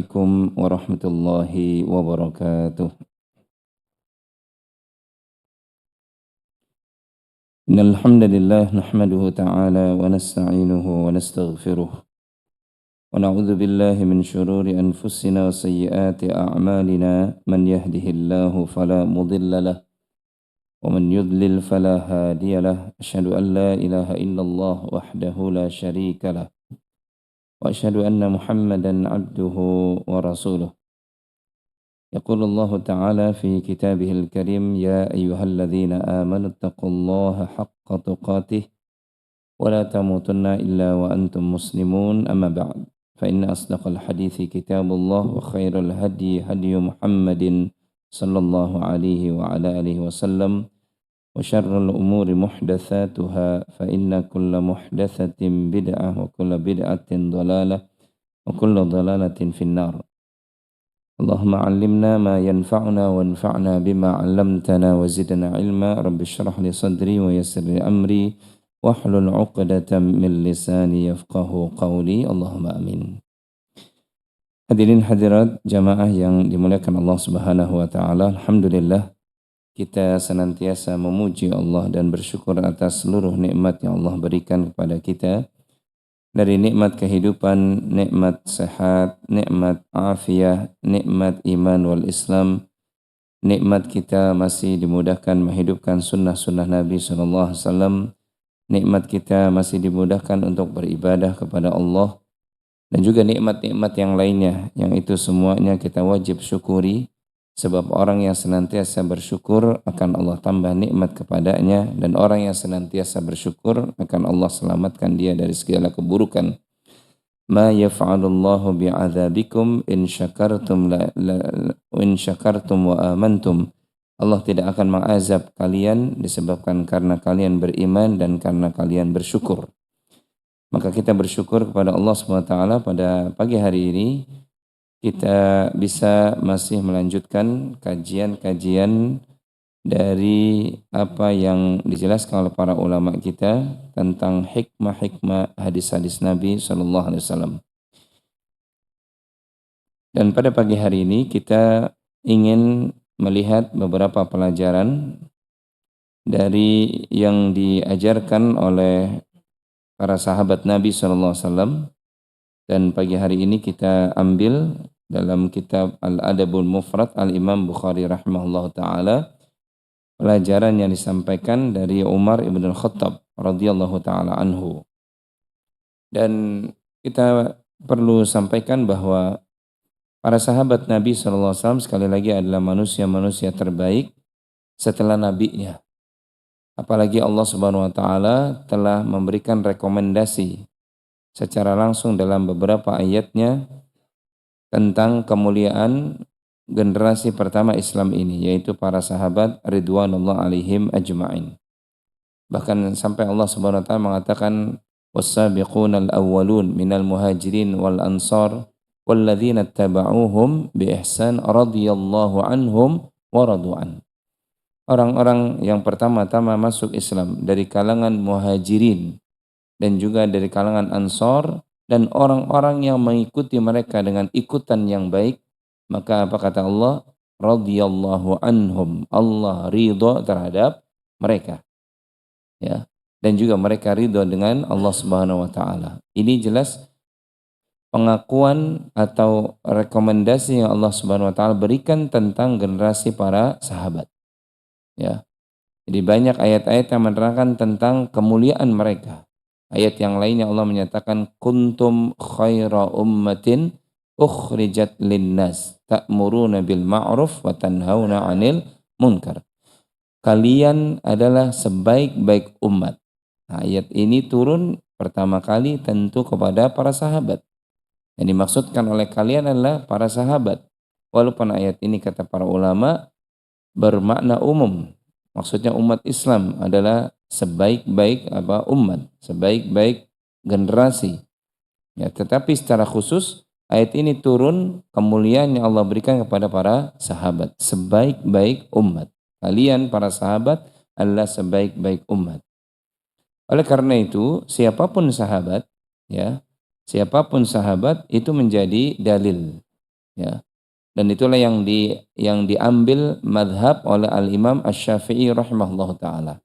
Assalamualaikum warahmatullahi wabarakatuh. Innal hamdalillah nahmaduhu ta'ala wa nasta'inuhu wa nastaghfiruh. Wa na'udzu billahi min shururi anfusina wa sayyiati a'malina. Man yahdihillahu fala mudilla lah wa man yudlil fala hadiya lah. Asyhadu an la ilaha illallah wahdahu la syarika lah. Wa asyhadu anna Muhammadan 'abduhu wa rasuluh. يقول الله تعالى في كتابه الكريم يا أيها الذين آمنوا اتقوا الله حق تقاته ولا تموتن إلا وأنتم مسلمون أما بعد فإن أصدق الحديث كتاب الله وخير الهدي هدي محمد صلى الله عليه وعلى آله وسلم وشر الأمور محدثاتها فإن كل محدثة بدعة وكل بدعة ضلالة وكل ضلالة في النار. Allahumma allimna ma yanfa'una wanfa'na bima 'allamtana wa zidna ilma. Rabbi shrah li sadri wa yassir li amri wahlul 'uqdatam min lisani yafqahu qawli. Allahumma amin. Hadirin hadirat jamaah yang dimuliakan Allah Subhanahu wa taala, alhamdulillah kita senantiasa memuji Allah dan bersyukur atas seluruh nikmat yang Allah berikan kepada kita. Dari nikmat kehidupan, nikmat sehat, nikmat afiah, nikmat iman wal Islam, nikmat kita masih dimudahkan menghidupkan sunnah-sunnah Nabi SAW, nikmat kita masih dimudahkan untuk beribadah kepada Allah, dan juga nikmat-nikmat yang lainnya, yang itu semuanya kita wajib syukuri, sebab orang yang senantiasa bersyukur akan Allah tambah nikmat kepadanya, dan orang yang senantiasa bersyukur akan Allah selamatkan dia dari segala keburukan. Ma yaf'alullahu bi'adzabikum in syakartum wa amantum. Allah tidak akan mengazab kalian disebabkan karena kalian beriman dan karena kalian bersyukur. Maka kita bersyukur kepada Allah SWT pada pagi hari ini kita bisa masih melanjutkan kajian-kajian dari apa yang dijelaskan oleh para ulama kita tentang hikmah-hikmah hadis-hadis Nabi SAW. Dan pada pagi hari ini kita ingin melihat beberapa pelajaran dari yang diajarkan oleh para sahabat Nabi SAW. Dan pagi hari ini kita ambil dalam kitab Al-Adabul Mufrad Al-Imam Bukhari rahimahullah ta'ala pelajaran yang disampaikan dari Umar ibn al-Khattab radhiyallahu ta'ala anhu. Dan kita perlu sampaikan bahwa para sahabat Nabi SAW sekali lagi adalah manusia-manusia terbaik setelah nabinya. Apalagi Allah Subhanahu wa ta'ala telah memberikan rekomendasi secara langsung dalam beberapa ayatnya tentang kemuliaan generasi pertama Islam ini, yaitu para sahabat ridwanullah alaihim ajma'in. Bahkan sampai Allah Subhanahu wa taala mengatakan was-sabiqunal awwalun minal muhajirin wal ansar walladzina ittaba'uuhum bi ihsan radhiyallahu anhum wa radu'an. Orang-orang yang pertama-tama masuk Islam dari kalangan muhajirin dan juga dari kalangan ansor dan orang-orang yang mengikuti mereka dengan ikutan yang baik, maka apa kata Allah? Radhiyallahu anhum. Allah ridho terhadap mereka. Ya. Dan juga mereka ridho dengan Allah Subhanahu wa taala. Ini jelas pengakuan atau rekomendasi yang Allah Subhanahu wa taala berikan tentang generasi para sahabat. Ya. Jadi banyak ayat-ayat yang menerangkan tentang kemuliaan mereka. Ayat yang lainnya Allah menyatakan kuntum khaira ummatin ukhrijat linnas ta'muruna bil ma'ruf wa tanhauna 'anil munkar. Kalian adalah sebaik-baik umat. Nah, ayat ini turun pertama kali tentu kepada para sahabat. Yang dimaksudkan oleh kalian adalah para sahabat. Walaupun ayat ini kata para ulama bermakna umum. Maksudnya umat Islam adalah sebaik-baik umat, sebaik-baik generasi. Ya, tetapi secara khusus ayat ini turun kemuliaan yang Allah berikan kepada para sahabat, sebaik-baik umat. Kalian para sahabat adalah sebaik-baik umat. Oleh karena itu, siapapun sahabat itu menjadi dalil. ya. Dan itulah yang diambil madhab oleh Al-Imam Asy-Syafi'i rahimahullahu taala.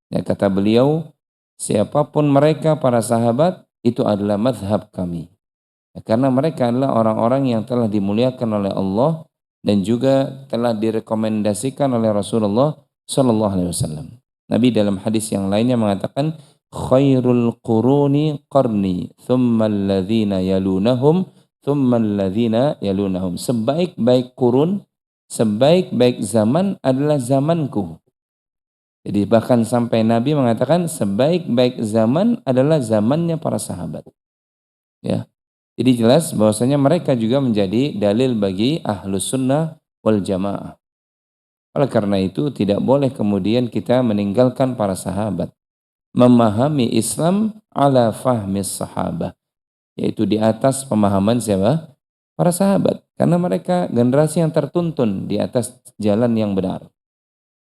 Ya, kata beliau, siapapun mereka para sahabat itu adalah madhab kami. Ya, karena mereka adalah orang-orang yang telah dimuliakan oleh Allah dan juga telah direkomendasikan oleh Rasulullah Shallallahu Alaihi Wasallam. Nabi dalam hadis yang lainnya mengatakan, khairul quruni qarni, thumma alladhina yalunahum, thumma alladhina yalunahum. Sebaik-baik kurun, sebaik-baik zaman adalah zamanku. Jadi bahkan sampai Nabi mengatakan sebaik-baik zaman adalah zamannya para sahabat. Ya. Jadi jelas bahwasanya mereka juga menjadi dalil bagi ahlus sunnah wal jamaah. Oleh karena itu tidak boleh kemudian kita meninggalkan para sahabat. Memahami Islam ala fahmis sahabah. Yaitu di atas pemahaman siapa? Para sahabat. Karena mereka generasi yang tertuntun di atas jalan yang benar.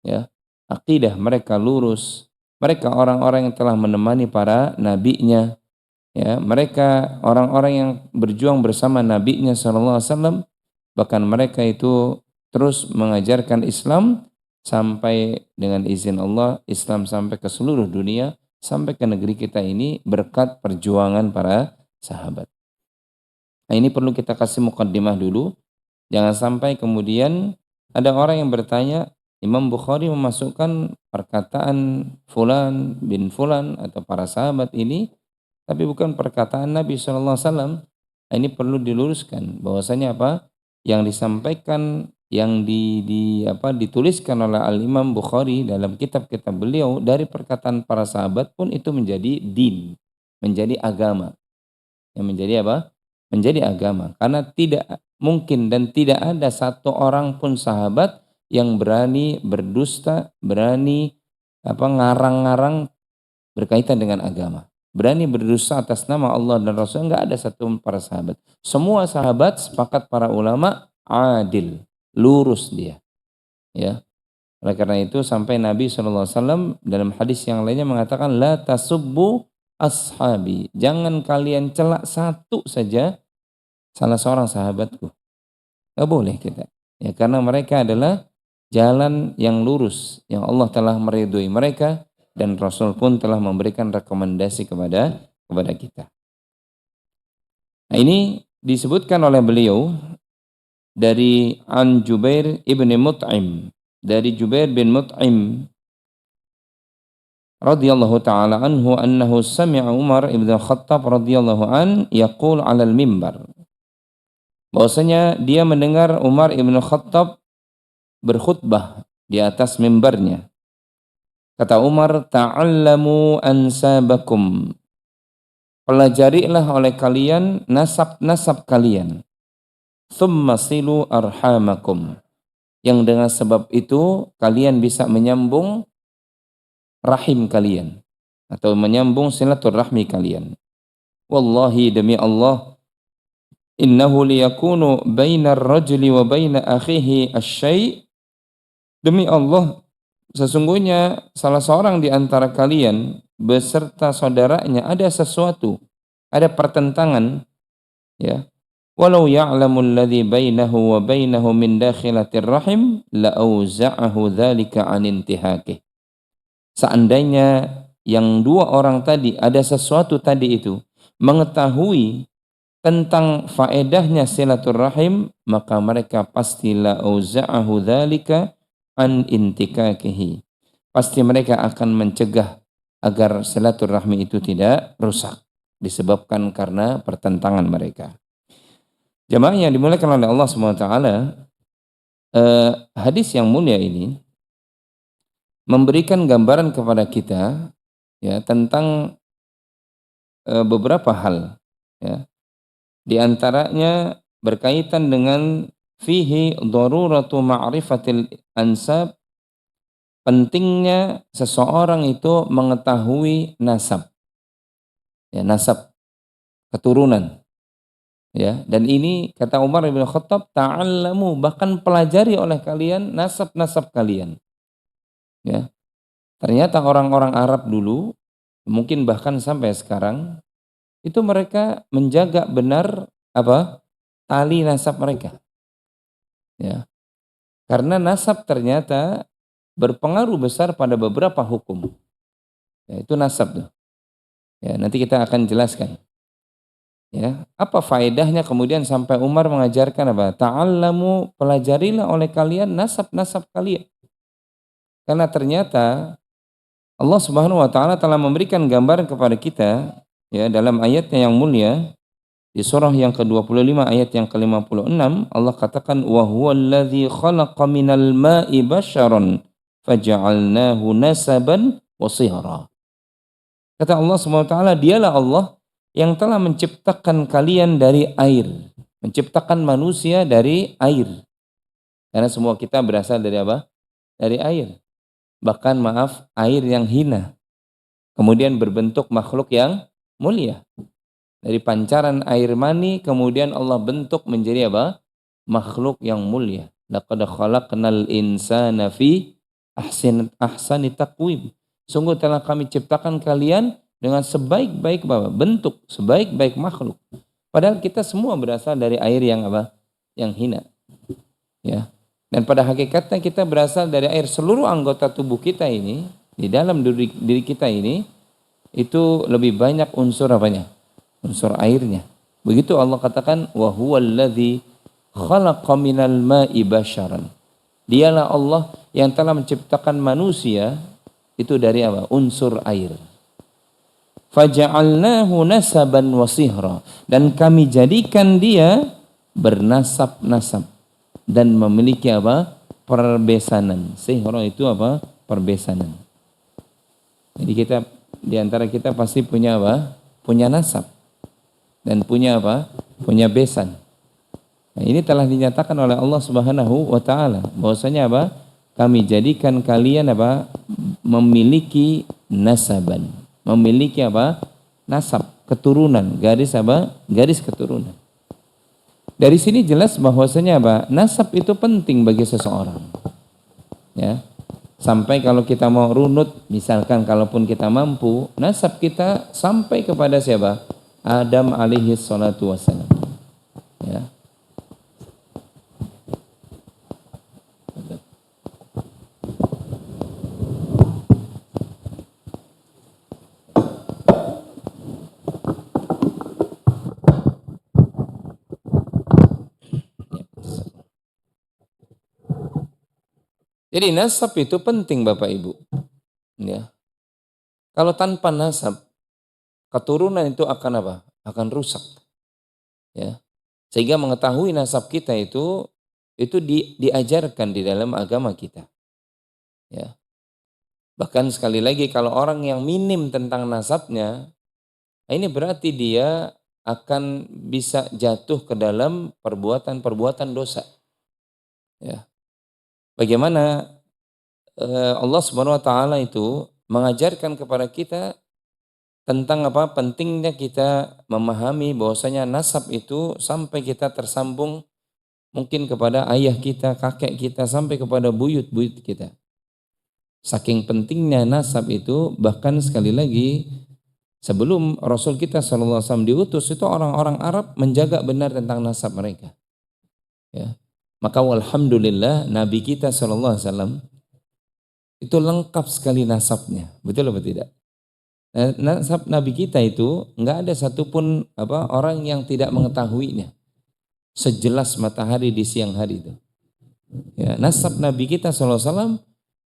Ya. Akidah mereka lurus. Mereka orang-orang yang telah menemani para nabinya. Ya, mereka orang-orang yang berjuang bersama nabinya sallallahu alaihi wasallam, bahkan mereka itu terus mengajarkan Islam sampai dengan izin Allah Islam sampai ke seluruh dunia, sampai ke negeri kita ini berkat perjuangan para sahabat. Nah, ini perlu kita kasih mukaddimah dulu. Jangan sampai kemudian ada orang yang bertanya, Imam Bukhari memasukkan perkataan fulan bin fulan atau para sahabat ini tapi bukan perkataan Nabi SAW. Nah, ini perlu diluruskan bahwasanya apa yang disampaikan yang dituliskan oleh Al Imam Bukhari dalam kitab-kitab beliau dari perkataan para sahabat pun itu menjadi din, menjadi agama. Yang menjadi apa? Menjadi agama. Karena tidak mungkin dan tidak ada satu orang pun sahabat yang berani berdusta, berani ngarang-ngarang berkaitan dengan agama. Berani berdosa atas nama Allah dan Rasul, enggak ada satu para sahabat. Semua sahabat sepakat para ulama adil, lurus dia. Ya. Oleh karena itu sampai Nabi SAW dalam hadis yang lainnya mengatakan la tasubbu ashabi. Jangan kalian celak satu saja salah seorang sahabatku. Enggak boleh kita. Ya, karena mereka adalah jalan yang lurus yang Allah telah meridhoi mereka dan Rasul pun telah memberikan rekomendasi kepada kita. Nah, ini disebutkan oleh beliau dari An Jubair ibn Mut'im, dari Jubair bin Mut'im radhiyallahu taala anhu annahu sami'a Umar ibn Khattab radhiyallahu an yaqul 'alal mimbar. Bahwasanya dia mendengar Umar ibn Khattab berkhutbah di atas mimbarnya. Kata Umar, ta'allamu ansabakum. Pelajarilah oleh kalian nasab-nasab kalian. Thumma silu arhamakum. Yang dengan sebab itu kalian bisa menyambung rahim kalian. Atau menyambung silaturahmi kalian. Wallahi demi Allah, innahu liyakunu bainar rajuli wa baina akhihi asy-syai'. Demi Allah, sesungguhnya salah seorang di antara kalian beserta saudaranya ada sesuatu, ada pertentangan, ya. Walau ya'lamul ladzi bainahu wa bainahu min dakhilatir rahim la auza'ahu dzalika an intihakih. Seandainya yang dua orang tadi ada sesuatu tadi itu mengetahui tentang faedahnya silaturahim, maka mereka pasti la auza'ahu dzalika an intikakihi. Pasti mereka akan mencegah agar silaturahmi itu tidak rusak disebabkan karena pertentangan mereka. Jamaah yang dimuliakan oleh Allah SWT, hadis yang mulia ini memberikan gambaran kepada kita ya tentang beberapa hal, ya. Di antaranya berkaitan dengan fihi daruratu ma'rifatil ansab, pentingnya seseorang itu mengetahui nasab, ya, nasab keturunan, ya. Dan ini kata Umar bin Khattab, ta'allamu, bahkan pelajari oleh kalian nasab-nasab kalian, ya. Ternyata orang-orang Arab dulu, mungkin bahkan sampai sekarang, itu mereka menjaga benar apa tali nasab mereka. Ya. Karena nasab ternyata berpengaruh besar pada beberapa hukum. Ya, itu nasab tuh. Ya, nanti kita akan jelaskan. Ya, apa faedahnya kemudian sampai Umar mengajarkan apa? Ta'allamu, pelajarilah oleh kalian nasab-nasab kalian. Karena ternyata Allah Subhanahu wa taala telah memberikan gambaran kepada kita ya dalam ayatnya yang mulia di surah yang ke-25 ayat yang ke-56 Allah katakan wa huwallazi khalaqa minal ma'i basyaran faja'alnahu nasaban wa sihra. Kata Allah Subhanahu wa taala, dialah Allah yang telah menciptakan kalian dari air, menciptakan manusia dari air. Karena semua kita berasal dari apa? Dari air. Bahkan maaf, air yang hina. Kemudian berbentuk makhluk yang mulia. Dari pancaran air mani kemudian Allah bentuk menjadi apa? Makhluk yang mulia. Laqad khalaqnal insana fi ahsani taqwim. Sungguh telah kami ciptakan kalian dengan sebaik-baik bentuk, sebaik-baik makhluk. Padahal kita semua berasal dari air yang apa? Yang hina. Ya. Dan pada hakikatnya kita berasal dari air. Seluruh anggota tubuh kita ini, di dalam diri kita ini, itu lebih banyak unsur apanya? Unsur airnya. Begitu Allah katakan, wa huwallazi khalaqa minal ma'i basyaran. Dialah Allah yang telah menciptakan manusia itu dari apa? Unsur air. Faja'alnahu nasaban wa sihra. Dan kami jadikan dia bernasab-nasab dan memiliki apa? Perbesanan. Sihra itu apa? Perbesanan. Jadi kita di antara kita pasti punya apa? Punya nasab dan punya apa? Punya besan. Nah, ini telah dinyatakan oleh Allah Subhanahu wa taala bahwasanya apa? Kami jadikan kalian apa? Memiliki nasaban. Memiliki apa? Nasab, keturunan, garis apa? Garis keturunan. Dari sini jelas bahwasanya apa? Nasab itu penting bagi seseorang. Ya. Sampai kalau kita mau runut, misalkan kalaupun kita mampu, nasab kita sampai kepada siapa? Adam alaihi salatu wassalam. Ya. Jadi nasab itu penting Bapak Ibu. Ya. Kalau tanpa nasab, keturunan itu akan apa? Akan rusak. Ya. Sehingga mengetahui nasab kita itu diajarkan di dalam agama kita. Ya. Bahkan sekali lagi kalau orang yang minim tentang nasabnya, ini berarti dia akan bisa jatuh ke dalam perbuatan-perbuatan dosa. Ya. Bagaimana Allah Subhanahu wa taala itu mengajarkan kepada kita tentang apa pentingnya kita memahami bahwasanya nasab itu sampai kita tersambung mungkin kepada ayah kita, kakek kita sampai kepada buyut-buyut kita. Saking pentingnya nasab itu bahkan sekali lagi sebelum Rasul kita sallallahu alaihi wasallam diutus itu orang-orang Arab menjaga benar tentang nasab mereka. Ya. Maka walhamdulillah Nabi kita sallallahu alaihi wasallam itu lengkap sekali nasabnya. Betul atau tidak? Nasab Nabi kita itu enggak ada satupun orang yang tidak mengetahuinya. Sejelas matahari di siang hari itu. Ya, nasab Nabi kita sallallahu alaihi wasallam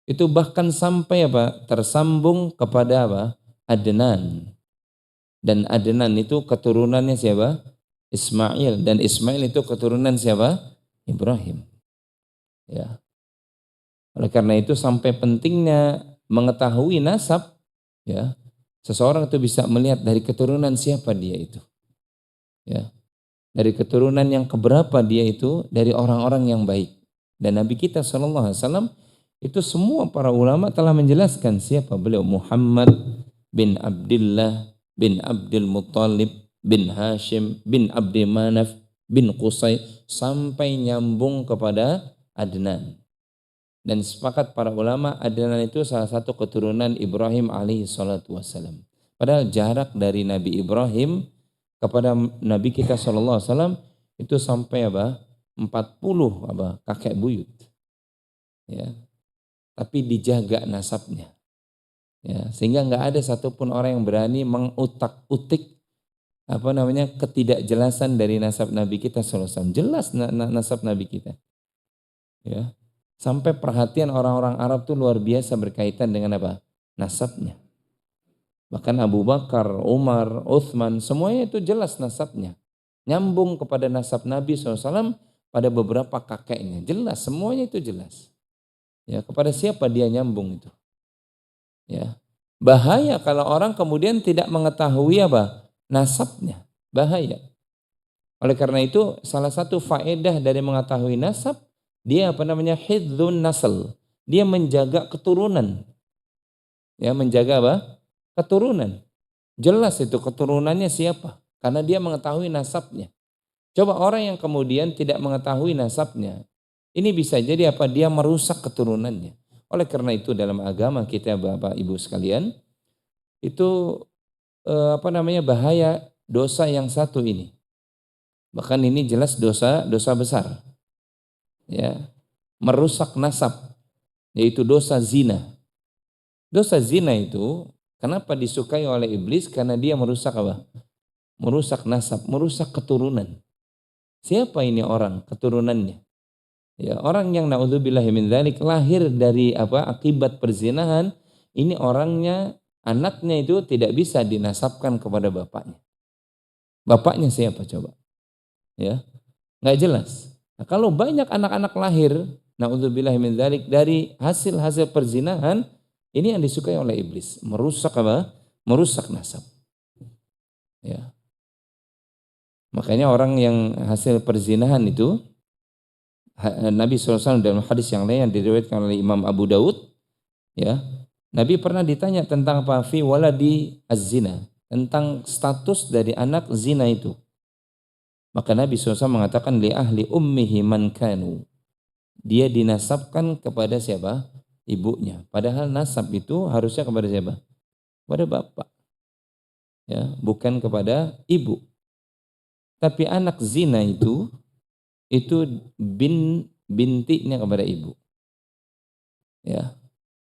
itu bahkan sampai tersambung kepada Adnan. Dan Adnan itu keturunannya siapa? Ismail, dan Ismail itu keturunan siapa? Ibrahim. Ya. Oleh karena itu sampai pentingnya mengetahui nasab, ya. Seseorang itu bisa melihat dari keturunan siapa dia itu. Ya. Dari keturunan yang keberapa dia itu dari orang-orang yang baik. Dan Nabi kita sallallahu alaihi wasallam itu semua para ulama telah menjelaskan siapa beliau. Muhammad bin Abdullah bin Abdul Muttalib bin Hashim bin Abdi Manaf bin Qusay sampai nyambung kepada Adnan. Dan sepakat para ulama Adnan itu salah satu keturunan Ibrahim alaihi salatu wassalam. Padahal jarak dari Nabi Ibrahim kepada Nabi kita sallallahu alaihi wasallam itu sampai apa? 40 kakek buyut. Ya. Tapi dijaga nasabnya. Ya, sehingga nggak ada satupun orang yang berani mengutak-utik ketidakjelasan dari nasab Nabi kita SAW. Jelas nasab Nabi kita. Ya. Sampai perhatian orang-orang Arab tuh luar biasa berkaitan dengan apa? Nasabnya. Bahkan Abu Bakar, Umar, Uthman, semuanya itu jelas nasabnya. Nyambung kepada nasab Nabi SAW pada beberapa kakeknya. Jelas, semuanya itu jelas. Ya, kepada siapa dia nyambung itu? Ya. Bahaya kalau orang kemudian tidak mengetahui apa? Nasabnya. Bahaya. Oleh karena itu salah satu faedah dari mengetahui nasab, dia hifdzun nasl. Dia menjaga keturunan. Ya, menjaga apa? Keturunan. Jelas itu keturunannya siapa? Karena dia mengetahui nasabnya. Coba orang yang kemudian tidak mengetahui nasabnya, ini bisa jadi apa? Dia merusak keturunannya. Oleh karena itu dalam agama kita Bapak Ibu sekalian, itu bahaya dosa yang satu ini. Bahkan ini jelas dosa besar. Ya, merusak nasab, yaitu dosa zina. Dosa zina itu kenapa disukai oleh iblis? Karena dia merusak apa? Merusak nasab, merusak keturunan. Siapa ini orang keturunannya? Ya, orang yang naudzubillahi min dzalik lahir dari akibat perzinahan, ini orangnya, anaknya itu tidak bisa dinasabkan kepada bapaknya. Bapaknya siapa coba? Ya, nggak jelas. Nah, kalau banyak anak-anak lahir, naudzubillahi min dzalik dari hasil perzinahan, ini yang disukai oleh iblis, merusak apa? Merusak nasab. Ya. Makanya orang yang hasil perzinahan itu, Nabi SAW dalam hadis yang lain yang diriwayatkan oleh Imam Abu Daud, ya, Nabi pernah ditanya tentang apa? Fi waladi az-zina, tentang status dari anak zina itu. Maka Nabi SAW mengatakan li ahli ummihi man kanu. Dia dinasabkan kepada siapa? Ibunya. Padahal nasab itu harusnya kepada siapa? Kepada bapak. Ya, bukan kepada ibu. Tapi anak zina itu bintinya kepada ibu. Ya.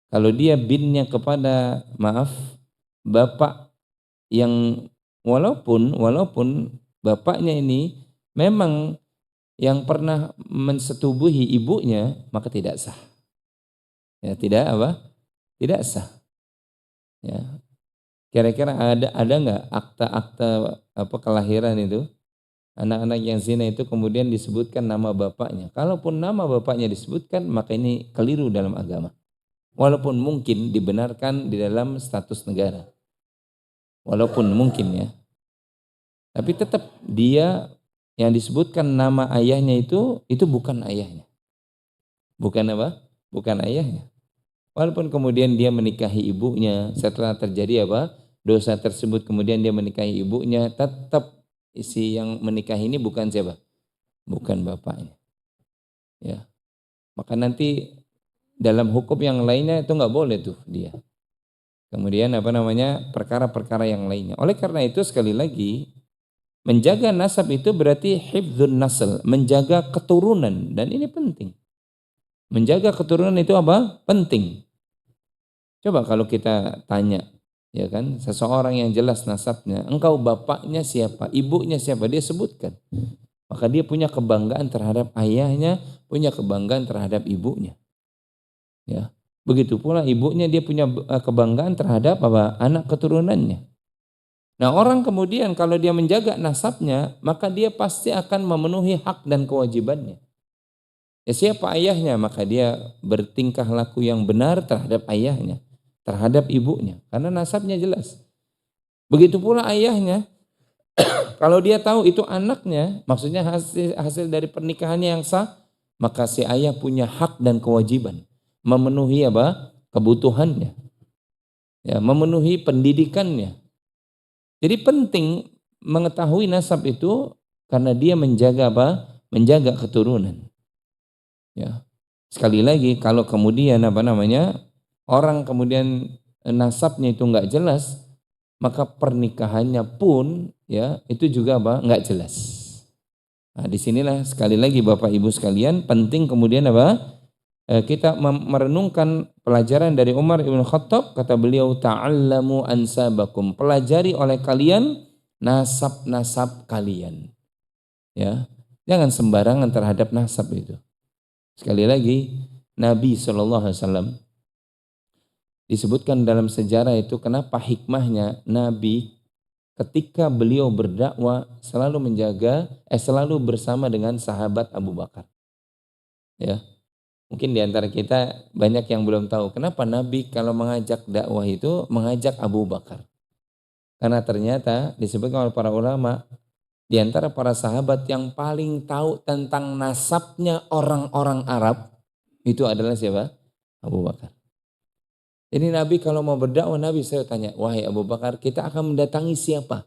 Kalau dia binnya kepada bapak yang walaupun bapaknya ini memang yang pernah mensetubuhi ibunya, maka tidak sah. Ya, tidak apa? Tidak sah. Ya. Kira-kira ada nggak akta-akta kelahiran itu? Anak-anak yang zina itu kemudian disebutkan nama bapaknya. Kalaupun nama bapaknya disebutkan, maka ini keliru dalam agama. Walaupun mungkin dibenarkan di dalam status negara. Walaupun mungkin ya. Tapi tetap dia yang disebutkan nama ayahnya itu bukan ayahnya. Bukan apa? Bukan ayahnya. Walaupun kemudian dia menikahi ibunya, setelah terjadi dosa tersebut kemudian dia menikahi ibunya, tetap si yang menikahi ini bukan siapa? Bukan bapaknya. Ya. Maka nanti dalam hukum yang lainnya itu nggak boleh tuh dia. Kemudian perkara-perkara yang lainnya. Oleh karena itu sekali lagi menjaga nasab itu berarti hifdzun nasl, menjaga keturunan, dan ini penting. Menjaga keturunan itu apa? Penting. Coba kalau kita tanya, ya kan, seseorang yang jelas nasabnya, engkau bapaknya siapa, ibunya siapa, dia sebutkan. Maka dia punya kebanggaan terhadap ayahnya, punya kebanggaan terhadap ibunya. Ya. Begitu pula ibunya dia punya kebanggaan terhadap anak keturunannya. Nah, orang kemudian kalau dia menjaga nasabnya, maka dia pasti akan memenuhi hak dan kewajibannya. Ya, siapa ayahnya, maka dia bertingkah laku yang benar terhadap ayahnya, terhadap ibunya, karena nasabnya jelas. Begitu pula ayahnya, kalau dia tahu itu anaknya, maksudnya hasil dari pernikahannya yang sah, maka si ayah punya hak dan kewajiban memenuhi kebutuhannya, ya, memenuhi pendidikannya. Jadi penting mengetahui nasab itu karena dia menjaga menjaga keturunan. Ya. Sekali lagi kalau kemudian orang kemudian nasabnya itu enggak jelas, maka pernikahannya pun ya itu juga enggak jelas. Nah, disinilah sekali lagi Bapak Ibu sekalian penting kemudian apa? Kita merenungkan pelajaran dari Umar Ibn Khattab, kata beliau, ta'allamu ansabakum, pelajari oleh kalian nasab-nasab kalian. Ya, jangan sembarangan terhadap nasab itu. Sekali lagi, Nabi SAW disebutkan dalam sejarah itu kenapa hikmahnya Nabi ketika beliau berdakwah selalu bersama dengan sahabat Abu Bakar. Ya, mungkin di antara kita banyak yang belum tahu kenapa Nabi kalau mengajak dakwah itu mengajak Abu Bakar. Karena ternyata disebutkan oleh para ulama, di antara para sahabat yang paling tahu tentang nasabnya orang-orang Arab itu adalah siapa? Abu Bakar. Jadi Nabi kalau mau berdakwah, Nabi saya tanya, wahai Abu Bakar, kita akan mendatangi siapa?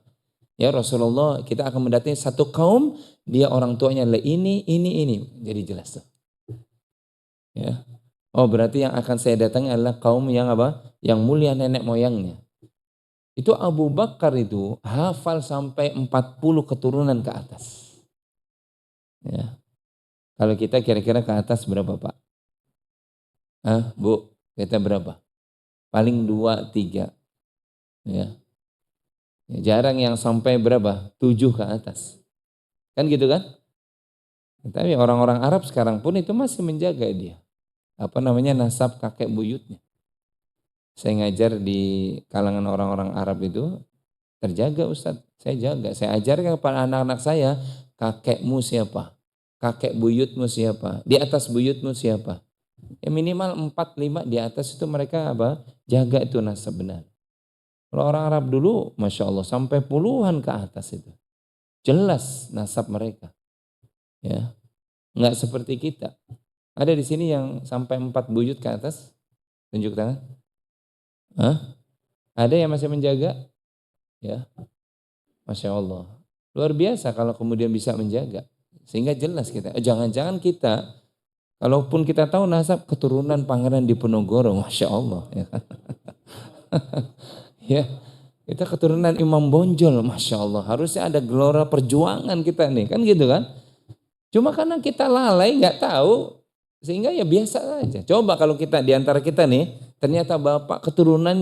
Ya Rasulullah, kita akan mendatangi satu kaum, dia orang tuanya adalah ini. Jadi jelas tuh. Ya. Oh berarti yang akan saya datangi adalah kaum yang apa? Yang mulia nenek moyangnya. Itu Abu Bakar itu hafal sampai 40 keturunan ke atas. Ya. Kalau kita kira-kira ke atas berapa Pak? Bu, kita berapa? Paling 2, 3. Ya. Ya, jarang yang sampai berapa? 7 ke atas. Kan gitu kan? Tapi orang-orang Arab sekarang pun itu masih menjaga dia. Apa namanya nasab kakek buyutnya. Saya ngajar di kalangan orang-orang Arab itu terjaga Ustadz. Saya jaga. Saya ajarkan kepada anak-anak saya, kakekmu siapa? Kakek buyutmu siapa? Di atas buyutmu siapa? Ya minimal 4, 5 di atas itu mereka apa? Jaga itu nasab benar. Kalau orang Arab dulu, Masya Allah, sampai puluhan ke atas itu. Jelas nasab mereka. Ya, nggak seperti kita. Ada di sini yang sampai 4 buyut ke atas? Tunjuk tangan. Ada yang masih menjaga? Ya, Masya Allah. Luar biasa kalau kemudian bisa menjaga. Sehingga jelas kita. Jangan-jangan kita, kalaupun kita tahu nasab keturunan Pangeran Diponegoro, Masya Allah. Ya, ya, kita keturunan Imam Bonjol, Masya Allah. Harusnya ada gelora perjuangan kita nih, kan gitu kan? Cuma karena kita lalai, nggak tahu, sehingga ya biasa aja. Coba kalau kita di antara kita nih, ternyata bapak keturunan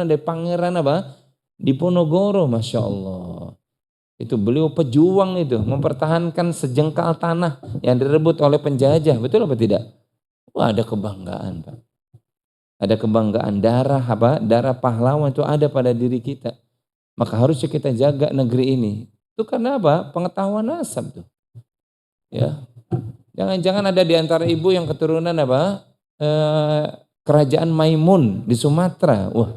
dari Pangeran apa? Diponegoro, Masya Allah. Itu beliau pejuang itu, mempertahankan sejengkal tanah yang direbut oleh penjajah, betul apa tidak? Wah, ada kebanggaan Pak. Ada kebanggaan darah apa? Darah pahlawan itu ada pada diri kita. Maka harusnya kita jaga negeri ini. Itu karena apa? Pengetahuan nasab tuh. Ya. Jangan-jangan ada di antara ibu yang keturunan apa? Kerajaan Maimun di Sumatera. Wah,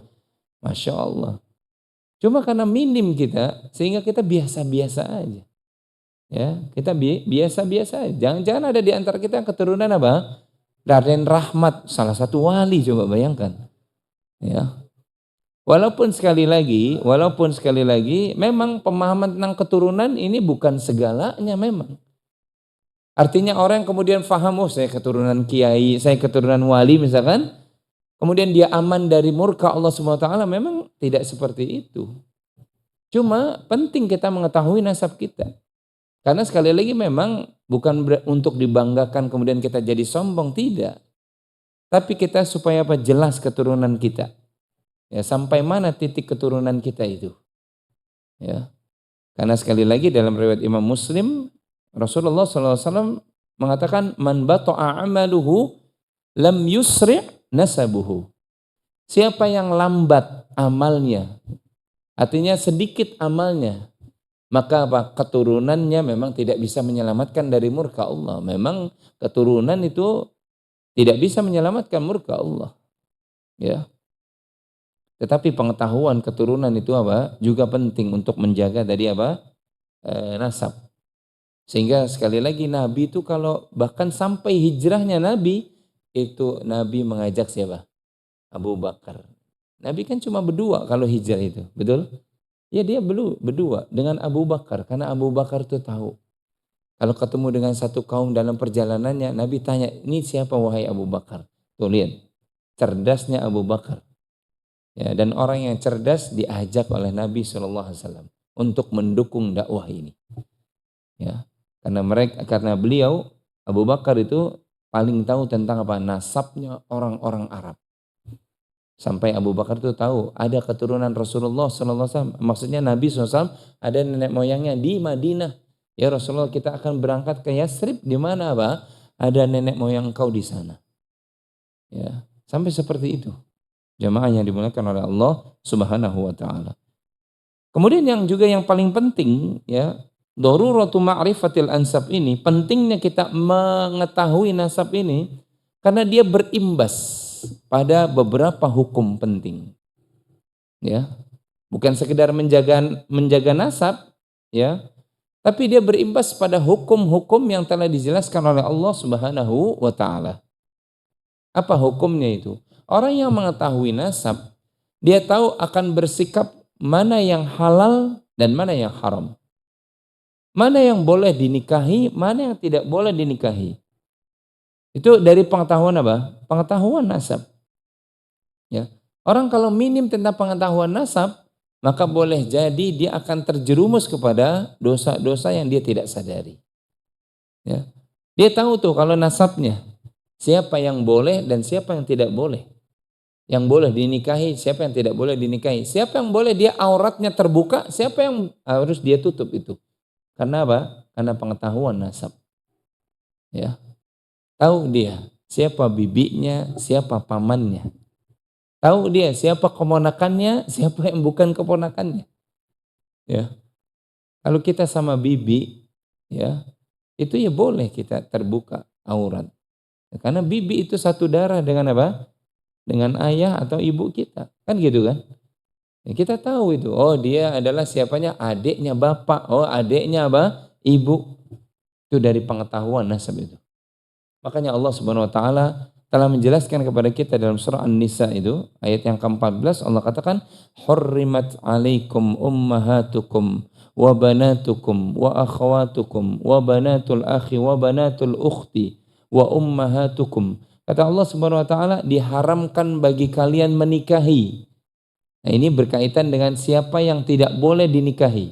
Masya Allah. Cuma karena minim kita, sehingga kita biasa-biasa aja. Ya, kita biasa-biasa aja. Jangan-jangan ada di antara kita yang keturunan apa? Raden Rahmat, salah satu wali, coba bayangkan. Ya. Walaupun sekali lagi, memang pemahaman tentang keturunan ini bukan segalanya memang. Artinya orang yang kemudian faham, oh saya keturunan kiai, saya keturunan wali misalkan, kemudian dia aman dari murka Allah SWT, memang tidak seperti itu. Cuma penting kita mengetahui nasab kita. Karena sekali lagi memang bukan untuk dibanggakan kemudian kita jadi sombong, tidak. Tapi kita supaya apa? Jelas keturunan kita. Ya, sampai mana titik keturunan kita itu. Ya. Karena sekali lagi dalam riwayat Imam Muslim, Rasulullah SAW mengatakan, man bata'a amaluhu lam yusri' nasabuhu. Siapa yang lambat amalnya, artinya sedikit amalnya, maka apa? Keturunannya memang tidak bisa menyelamatkan dari murka Allah. Memang keturunan itu tidak bisa menyelamatkan murka Allah. Ya. Tetapi pengetahuan keturunan itu apa? Juga penting untuk menjaga tadi apa? Nasab. Sehingga sekali lagi Nabi itu kalau bahkan sampai hijrahnya Nabi, itu Nabi mengajak siapa? Abu Bakar. Nabi kan cuma berdua kalau hijrah itu, betul? Ya dia berdua dengan Abu Bakar, karena Abu Bakar itu tahu. Kalau ketemu dengan satu kaum dalam perjalanannya, Nabi tanya, ini siapa wahai Abu Bakar? Tuh lihat, cerdasnya Abu Bakar. Ya, dan orang yang cerdas diajak oleh Nabi SAW untuk mendukung dakwah ini. Ya. Karena beliau Abu Bakar itu paling tahu tentang apa? Nasabnya orang-orang Arab. Sampai Abu Bakar itu tahu ada keturunan Rasulullah SAW. Maksudnya Nabi SAW ada nenek moyangnya di Madinah. Ya Rasulullah, kita akan berangkat ke Yasrib, di mana apa? Ada nenek moyang engkau di sana. Ya, sampai seperti itu. Jamaah yang dimuliakan oleh Allah Subhanahu wa taala. Kemudian yang paling penting, ya, daruratu ma'rifatil ansab ini, pentingnya kita mengetahui nasab ini karena dia berimbas pada beberapa hukum penting. Ya. Bukan sekedar menjaga nasab, ya, tapi dia berimbas pada hukum-hukum yang telah dijelaskan oleh Allah Subhanahu wa taala. Apa hukumnya itu? Orang yang mengetahui nasab, dia tahu akan bersikap mana yang halal dan mana yang haram. Mana yang boleh dinikahi, mana yang tidak boleh dinikahi. Itu dari pengetahuan apa? Pengetahuan nasab. Ya. Orang kalau minim tentang pengetahuan nasab, maka boleh jadi dia akan terjerumus kepada dosa-dosa yang dia tidak sadari. Ya. Dia tahu tuh kalau nasabnya, siapa yang boleh dan siapa yang tidak boleh. Yang boleh dinikahi, siapa yang tidak boleh dinikahi. Siapa yang boleh dia auratnya terbuka, siapa yang harus dia tutup itu. Karena apa? Karena pengetahuan nasab. Ya. Tahu dia siapa bibinya, siapa pamannya. Tahu dia siapa keponakannya, siapa yang bukan keponakannya. Ya. Kalau kita sama bibi, ya, itu ya boleh kita terbuka aurat. Karena bibi itu satu darah dengan apa? Dengan ayah atau ibu kita. Kan gitu kan? Ya, kita tahu itu. Oh, dia adalah siapanya? Adiknya bapak. Oh, adiknya apa? Ibu. Itu dari pengetahuan nasab itu. Makanya Allah Subhanahu wa taala telah menjelaskan kepada kita dalam surah An-Nisa itu, ayat yang ke-14, Allah katakan, "Hurrimat 'alaikum ummahatukum wa banatukum wa akhawatukum wa banatul akhi wa banatul ukhti wa ummahatukum." Kata Allah Subhanahu wa taala, diharamkan bagi kalian menikahi. Nah, ini berkaitan dengan siapa yang tidak boleh dinikahi.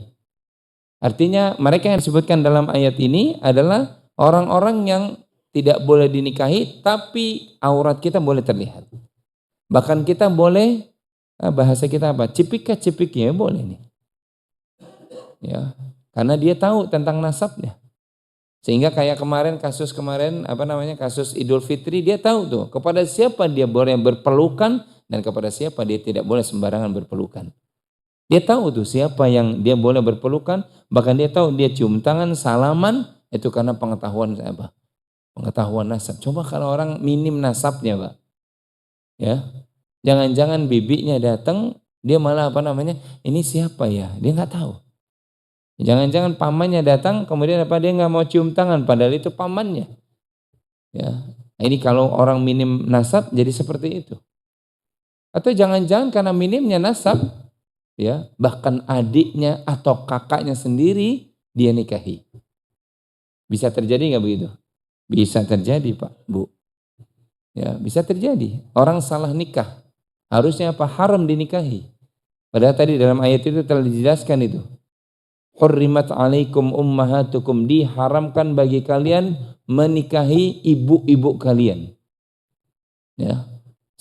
Artinya mereka yang disebutkan dalam ayat ini adalah orang-orang yang tidak boleh dinikahi, tapi aurat kita boleh terlihat. Bahkan kita boleh, bahasa kita apa? Cipika-cipiknya boleh nih. Ya, karena dia tahu tentang nasabnya. Sehingga kayak kasus kasus Idul Fitri, dia tahu tuh kepada siapa dia boleh berpelukan dan kepada siapa dia tidak boleh sembarangan berpelukan. Dia tahu tuh siapa yang dia boleh berpelukan, bahkan dia tahu dia cium tangan, salaman, itu karena pengetahuan apa? Pengetahuan nasab. Coba kalau orang minim nasabnya, Pak. Ya. Jangan-jangan bibinya datang, dia malah ini siapa ya? Dia nggak tahu. Jangan-jangan pamannya datang, kemudian dia nggak mau cium tangan, padahal itu pamannya. Ya. Ini kalau orang minim nasab jadi seperti itu. Atau jangan-jangan karena minimnya nasab, ya, bahkan adiknya atau kakaknya sendiri dia nikahi. Bisa terjadi nggak begitu? Bisa terjadi, Pak, Bu. Ya, bisa terjadi. Orang salah nikah. Harusnya apa? Haram dinikahi. Padahal tadi dalam ayat itu telah dijelaskan itu. Hurrimat 'alaikum ummahatukum, diharamkan bagi kalian menikahi ibu-ibu kalian. Ya.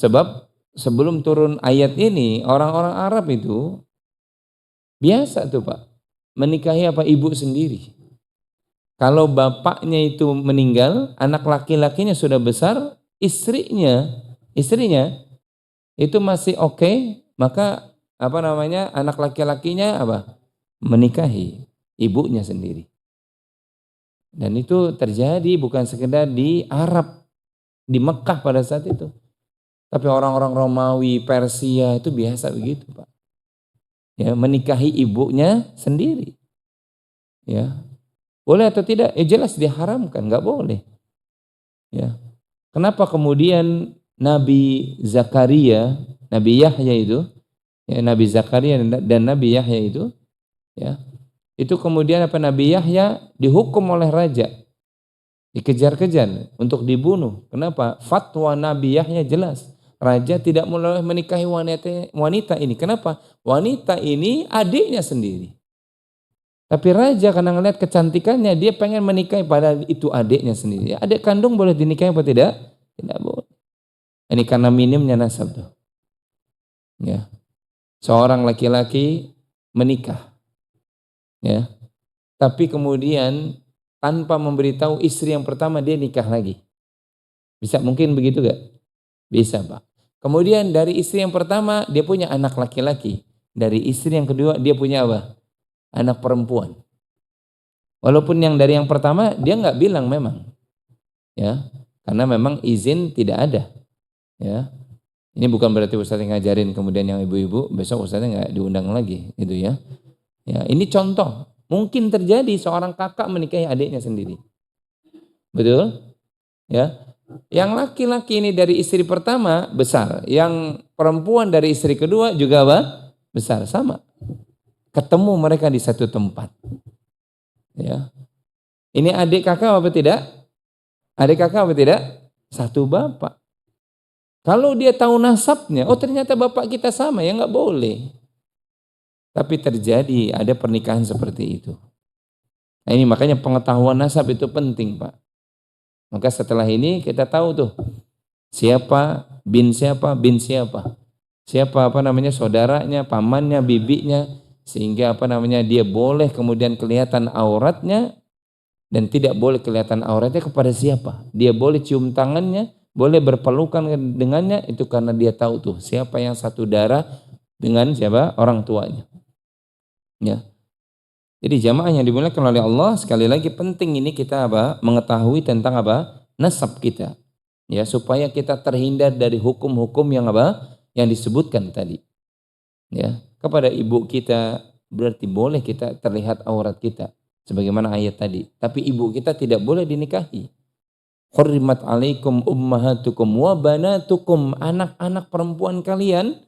Sebab sebelum turun ayat ini, orang-orang Arab itu biasa tuh, Pak, menikahi apa? Ibu sendiri. Kalau bapaknya itu meninggal, anak laki-lakinya sudah besar, istrinya itu masih oke, maka anak laki-lakinya menikahi ibunya sendiri. Dan itu terjadi bukan sekedar di Arab, di Mekah pada saat itu. Tapi orang-orang Romawi, Persia itu biasa begitu, Pak. Ya, menikahi ibunya sendiri. Ya. Boleh atau tidak? Jelas diharamkan, nggak boleh. Ya. Kenapa kemudian Nabi Zakaria, Nabi Yahya itu, ya, Nabi Zakaria dan Nabi Yahya itu, ya, itu kemudian Nabi Yahya dihukum oleh raja, dikejar-kejar untuk dibunuh. Kenapa? Fatwa Nabi Yahya jelas, raja tidak boleh menikahi wanita ini. Kenapa? Wanita ini adiknya sendiri. Tapi raja karena ngelihat kecantikannya, dia pengen menikahi, padahal itu adiknya sendiri. Adik kandung boleh dinikahi apa tidak? Tidak boleh. Ini karena minimnya nasab tuh. Ya. Seorang laki-laki menikah, ya. Tapi kemudian tanpa memberitahu istri yang pertama dia nikah lagi. Bisa mungkin begitu gak? Bisa, Pak. Kemudian dari istri yang pertama dia punya anak laki-laki. Dari istri yang kedua dia punya apa? Anak perempuan. Walaupun yang dari yang pertama dia nggak bilang memang, ya, karena memang izin tidak ada, ya. Ini bukan berarti Ustaz yang ngajarin kemudian yang ibu-ibu besok Ustaznya nggak diundang lagi, gitu ya. Ya, ini contoh. Mungkin terjadi seorang kakak menikahi adiknya sendiri, betul? Ya, yang laki-laki ini dari istri pertama besar, yang perempuan dari istri kedua juga apa? Besar, sama. Ketemu mereka di satu tempat. Ya. Ini adik kakak apa tidak? Adik kakak apa tidak? Satu bapak. Kalau dia tahu nasabnya, oh ternyata bapak kita sama, ya nggak boleh. Tapi terjadi ada pernikahan seperti itu. Nah ini makanya pengetahuan nasab itu penting, Pak. Maka setelah ini kita tahu tuh siapa bin siapa bin siapa. Siapa apa namanya saudaranya, pamannya, bibinya, sehingga apa namanya dia boleh kemudian kelihatan auratnya. Dan tidak boleh kelihatan auratnya kepada siapa. Dia boleh cium tangannya, boleh berpelukan dengannya, itu karena dia tahu tuh siapa yang satu darah dengan siapa orang tuanya. Ya. Jadi jamaah yang dimuliakan oleh Allah, sekali lagi penting ini kita apa? Mengetahui tentang apa? Nasab kita. Ya, supaya kita terhindar dari hukum-hukum yang apa? Yang disebutkan tadi. Ya, kepada ibu kita berarti boleh kita terlihat aurat kita. Sebagaimana ayat tadi. Tapi ibu kita tidak boleh dinikahi. Hurrimat alaikum ummahatukum wa banatukum. Anak-anak perempuan kalian.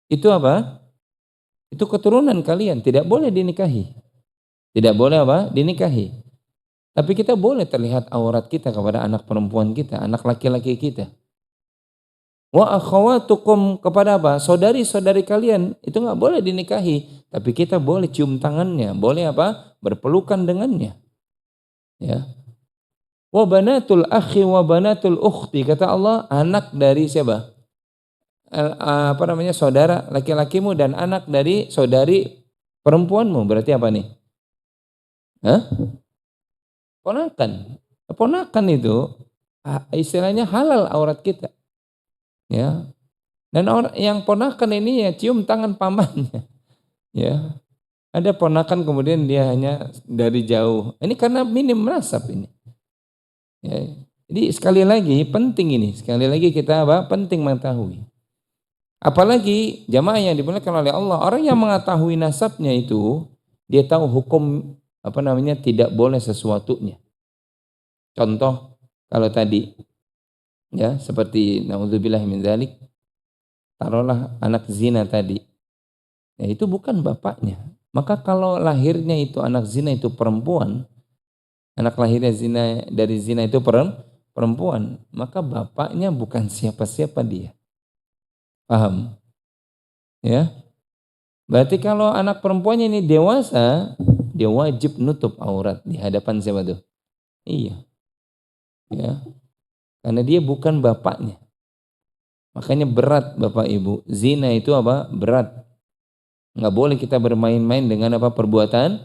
Itu apa? Itu keturunan kalian. Tidak boleh dinikahi. Tidak boleh apa? Dinikahi. Tapi kita boleh terlihat aurat kita kepada anak perempuan kita. Anak laki-laki kita. Wa akhawatukum kepada apa? Saudari-saudari kalian itu nggak boleh dinikahi, tapi kita boleh cium tangannya, boleh apa? Berpelukan dengannya. Ya. Wa banatul akhi wa banatul ukhti kata Allah anak dari siapa? Apa namanya? Saudara laki-lakimu dan anak dari saudari perempuanmu. Berarti apa nih? Hah? Ponakan. Ponakan itu istilahnya halal aurat kita. Ya. Dan orang yang ponakan ini ya cium tangan pamannya. Ya. Ada ponakan kemudian dia hanya dari jauh. Ini karena minim nasab ini. Ya. Jadi sekali lagi penting ini. Sekali lagi kita apa? Penting mengetahui. Apalagi jamaah yang dimuliakan oleh Allah, orang yang mengetahui nasabnya itu dia tahu hukum apa namanya tidak boleh sesuatunya. Contoh kalau tadi ya seperti naudzubillah min dzalik, taruhlah anak zina tadi. Ya itu bukan bapaknya. Maka kalau lahirnya itu anak zina itu perempuan, anak lahirnya zina dari zina itu perempuan, maka bapaknya bukan siapa-siapa dia. Paham? Ya. Berarti kalau anak perempuannya ini dewasa, dia wajib nutup aurat di hadapan siapa tuh? Iya. Ya. Karena dia bukan bapaknya. Makanya berat Bapak Ibu. Zina itu apa? Berat. Nggak boleh kita bermain-main dengan apa perbuatan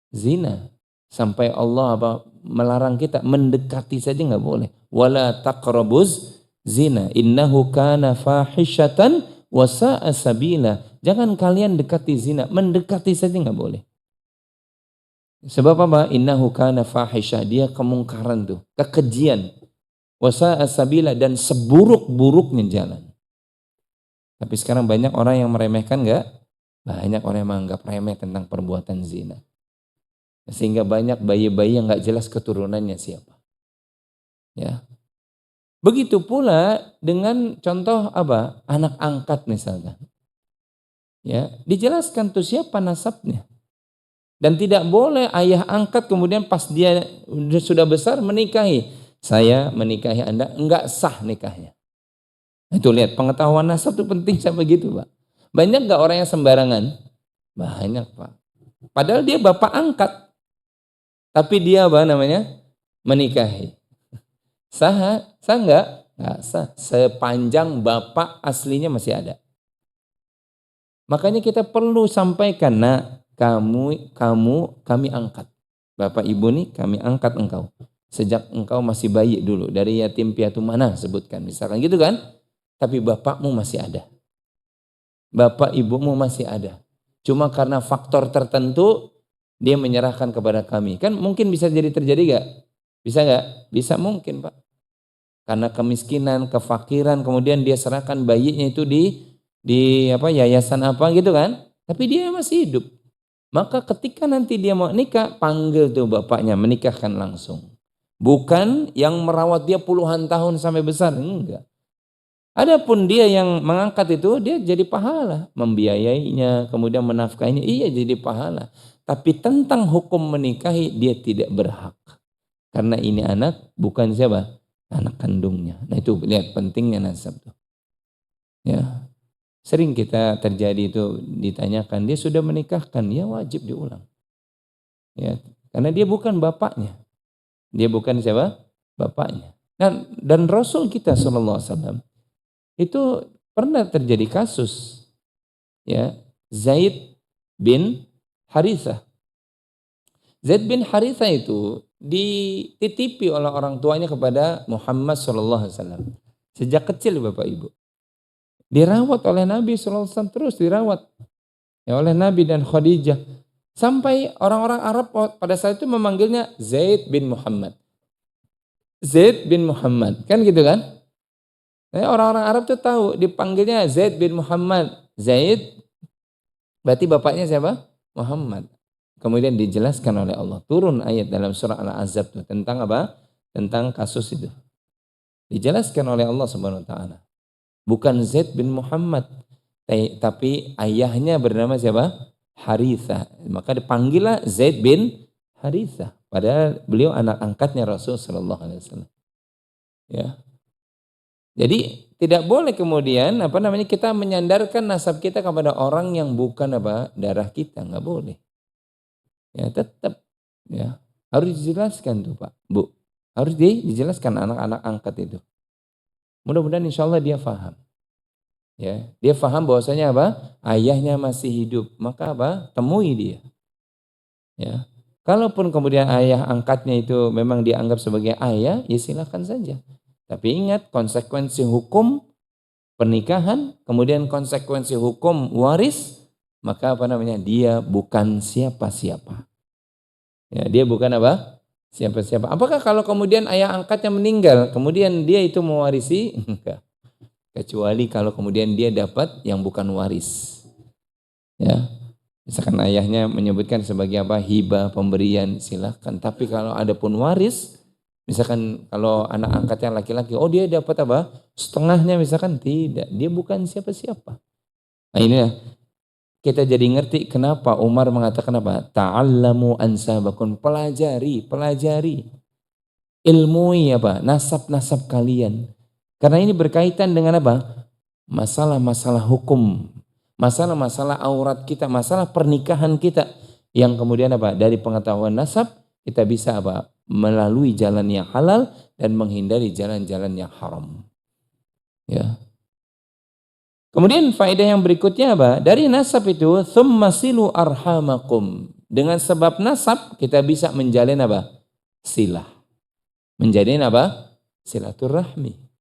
zina. Sampai Allah apa melarang kita mendekati saja nggak boleh. Wala taqrabuz zina. Innahu kana fahishatan wa sa'a sabila. Jangan kalian dekati zina. Mendekati saja nggak boleh. Sebab apa? Innahu kana fahisha. Dia kemungkaran tuh. Kekejian. Wa sa'a sabila. Dan seburuk-buruknya jalan. Tapi sekarang banyak orang yang meremehkan nggak? Banyak orang yang menganggap remeh tentang perbuatan zina. Sehingga banyak bayi-bayi yang nggak jelas keturunannya siapa. Ya. Begitu pula dengan contoh apa? Anak angkat misalkan. Ya, dijelaskan tuh siapa nasabnya. Dan tidak boleh ayah angkat kemudian pas dia sudah besar menikahi. Saya menikahi Anda, enggak sah nikahnya. Itu lihat pengetahuan nasab itu penting sampai begitu, Pak. Banyak gak orang yang sembarangan? Banyak, Pak. Padahal dia bapak angkat. Tapi dia apa namanya? Menikahi. Sah? Sah enggak? Enggak sah. Sepanjang bapak aslinya masih ada. Makanya kita perlu sampaikan, nah kami angkat. Bapak ibu nih kami angkat engkau. Sejak engkau masih bayi dulu. Dari yatim piatu mana sebutkan. Misalkan gitu kan. Tapi bapakmu masih ada. Bapak ibumu masih ada. Cuma karena faktor tertentu dia menyerahkan kepada kami. Kan mungkin bisa terjadi gak? Bisa gak? Bisa mungkin Pak. Karena kemiskinan, kefakiran, kemudian dia serahkan bayinya itu di yayasan apa gitu kan. Tapi dia masih hidup. Maka ketika nanti dia mau nikah, panggil tuh bapaknya, menikahkan langsung. Bukan yang merawat dia puluhan tahun sampai besar, enggak. Adapun dia yang mengangkat itu, dia jadi pahala. Membiayainya, kemudian menafkahinya, iya jadi pahala. Tapi tentang hukum menikahi, dia tidak berhak. Karena ini anak, bukan siapa? Anak kandungnya. Nah itu lihat pentingnya nasab tuh. Ya, sering kita terjadi itu ditanyakan, dia sudah menikahkan, ya wajib diulang. Ya, karena dia bukan bapaknya. Dia bukan siapa? Bapaknya. Dan Rasul kita SAW itu pernah terjadi kasus, ya, Zaid bin Harithah. Zaid bin Harithah itu dititipi oleh orang tuanya kepada Muhammad SAW. Sejak kecil Bapak Ibu. Dirawat oleh Nabi SAW, terus dirawat ya, oleh Nabi dan Khadijah. Sampai orang-orang Arab pada saat itu memanggilnya Zaid bin Muhammad. Zaid bin Muhammad, kan gitu kan? Orang-orang Arab tuh tahu dipanggilnya Zaid bin Muhammad. Zaid berarti bapaknya siapa? Muhammad. Kemudian dijelaskan oleh Allah. Turun ayat dalam surah Al-Ahzab tuh tentang apa? Tentang kasus itu. Dijelaskan oleh Allah Subhanahu wa taala. Bukan Zaid bin Muhammad, tapi ayahnya bernama siapa? Harithah. Maka dipanggillah Zaid bin Harithah. Padahal beliau anak angkatnya Rasul sallallahu alaihi wasallam. Ya. Jadi tidak boleh kemudian kita menyandarkan nasab kita kepada orang yang bukan darah kita, nggak boleh. Ya tetap ya harus dijelaskan tuh Pak, Bu. Harus dijelaskan anak-anak angkat itu. Mudah-mudahan insya Allah dia faham. Ya, dia faham bahwasanya ayahnya masih hidup, maka temui dia. Ya. Kalaupun kemudian ayah angkatnya itu memang dianggap sebagai ayah, ya silakan saja. Tapi ingat konsekuensi hukum pernikahan, kemudian konsekuensi hukum waris, maka dia bukan siapa-siapa. Ya, dia bukan siapa-siapa. Apakah kalau kemudian ayah angkatnya meninggal, kemudian dia itu mewarisi? Enggak. Kecuali kalau kemudian dia dapat yang bukan waris. Ya. Misalkan ayahnya menyebutkan sebagai hibah, pemberian, silahkan. Tapi kalau ada pun waris, misalkan kalau anak angkatnya laki-laki, oh dia dapat setengahnya misalkan, tidak. Dia bukan siapa-siapa. Nah inilah kita jadi ngerti kenapa Umar mengatakan ta'allamu ansabakun, pelajari ilmui nasab-nasab kalian. Karena ini berkaitan dengan masalah-masalah hukum, masalah-masalah aurat kita, masalah pernikahan kita yang kemudian dari pengetahuan nasab kita bisa melalui jalan yang halal dan menghindari jalan-jalan yang haram. Ya. Kemudian faedah yang berikutnya dari nasab itu tsumma silu arhamakum. Dengan sebab nasab kita bisa menjalin silah. Menjalin silaturahmi.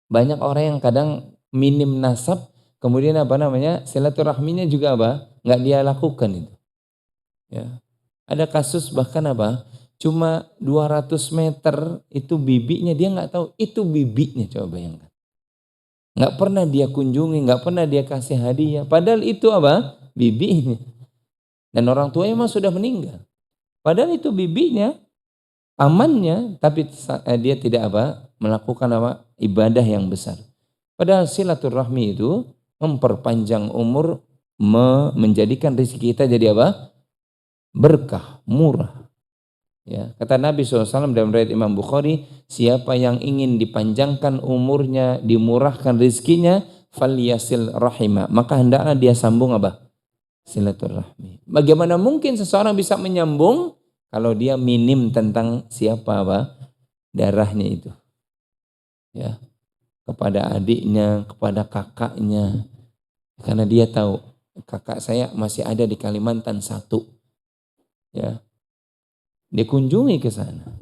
Banyak orang yang kadang minim nasab, kemudian silaturahminya juga nggak dia lakukan itu. Ya. Ada kasus bahkan cuma 200 meter itu bibinya, dia nggak tahu itu bibinya, coba bayangkan. Nggak pernah dia kunjungi, nggak pernah dia kasih hadiah. Padahal itu bibinya. Dan orang tuanya memang sudah meninggal. Padahal itu bibinya, amannya, tapi dia tidak melakukan ibadah yang besar. Padahal silaturahmi itu memperpanjang umur, menjadikan rezeki kita jadi berkah, murah. Ya, kata Nabi SAW dalam riwayat Imam Bukhari, siapa yang ingin dipanjangkan umurnya, dimurahkan rezekinya, falyasil rahimah, maka hendaklah dia sambung silaturahmi. Bagaimana mungkin seseorang bisa menyambung kalau dia minim tentang siapa darahnya itu, ya, kepada adiknya, kepada kakaknya, karena dia tahu kakak saya masih ada di Kalimantan satu, ya, dikunjungi ke sana.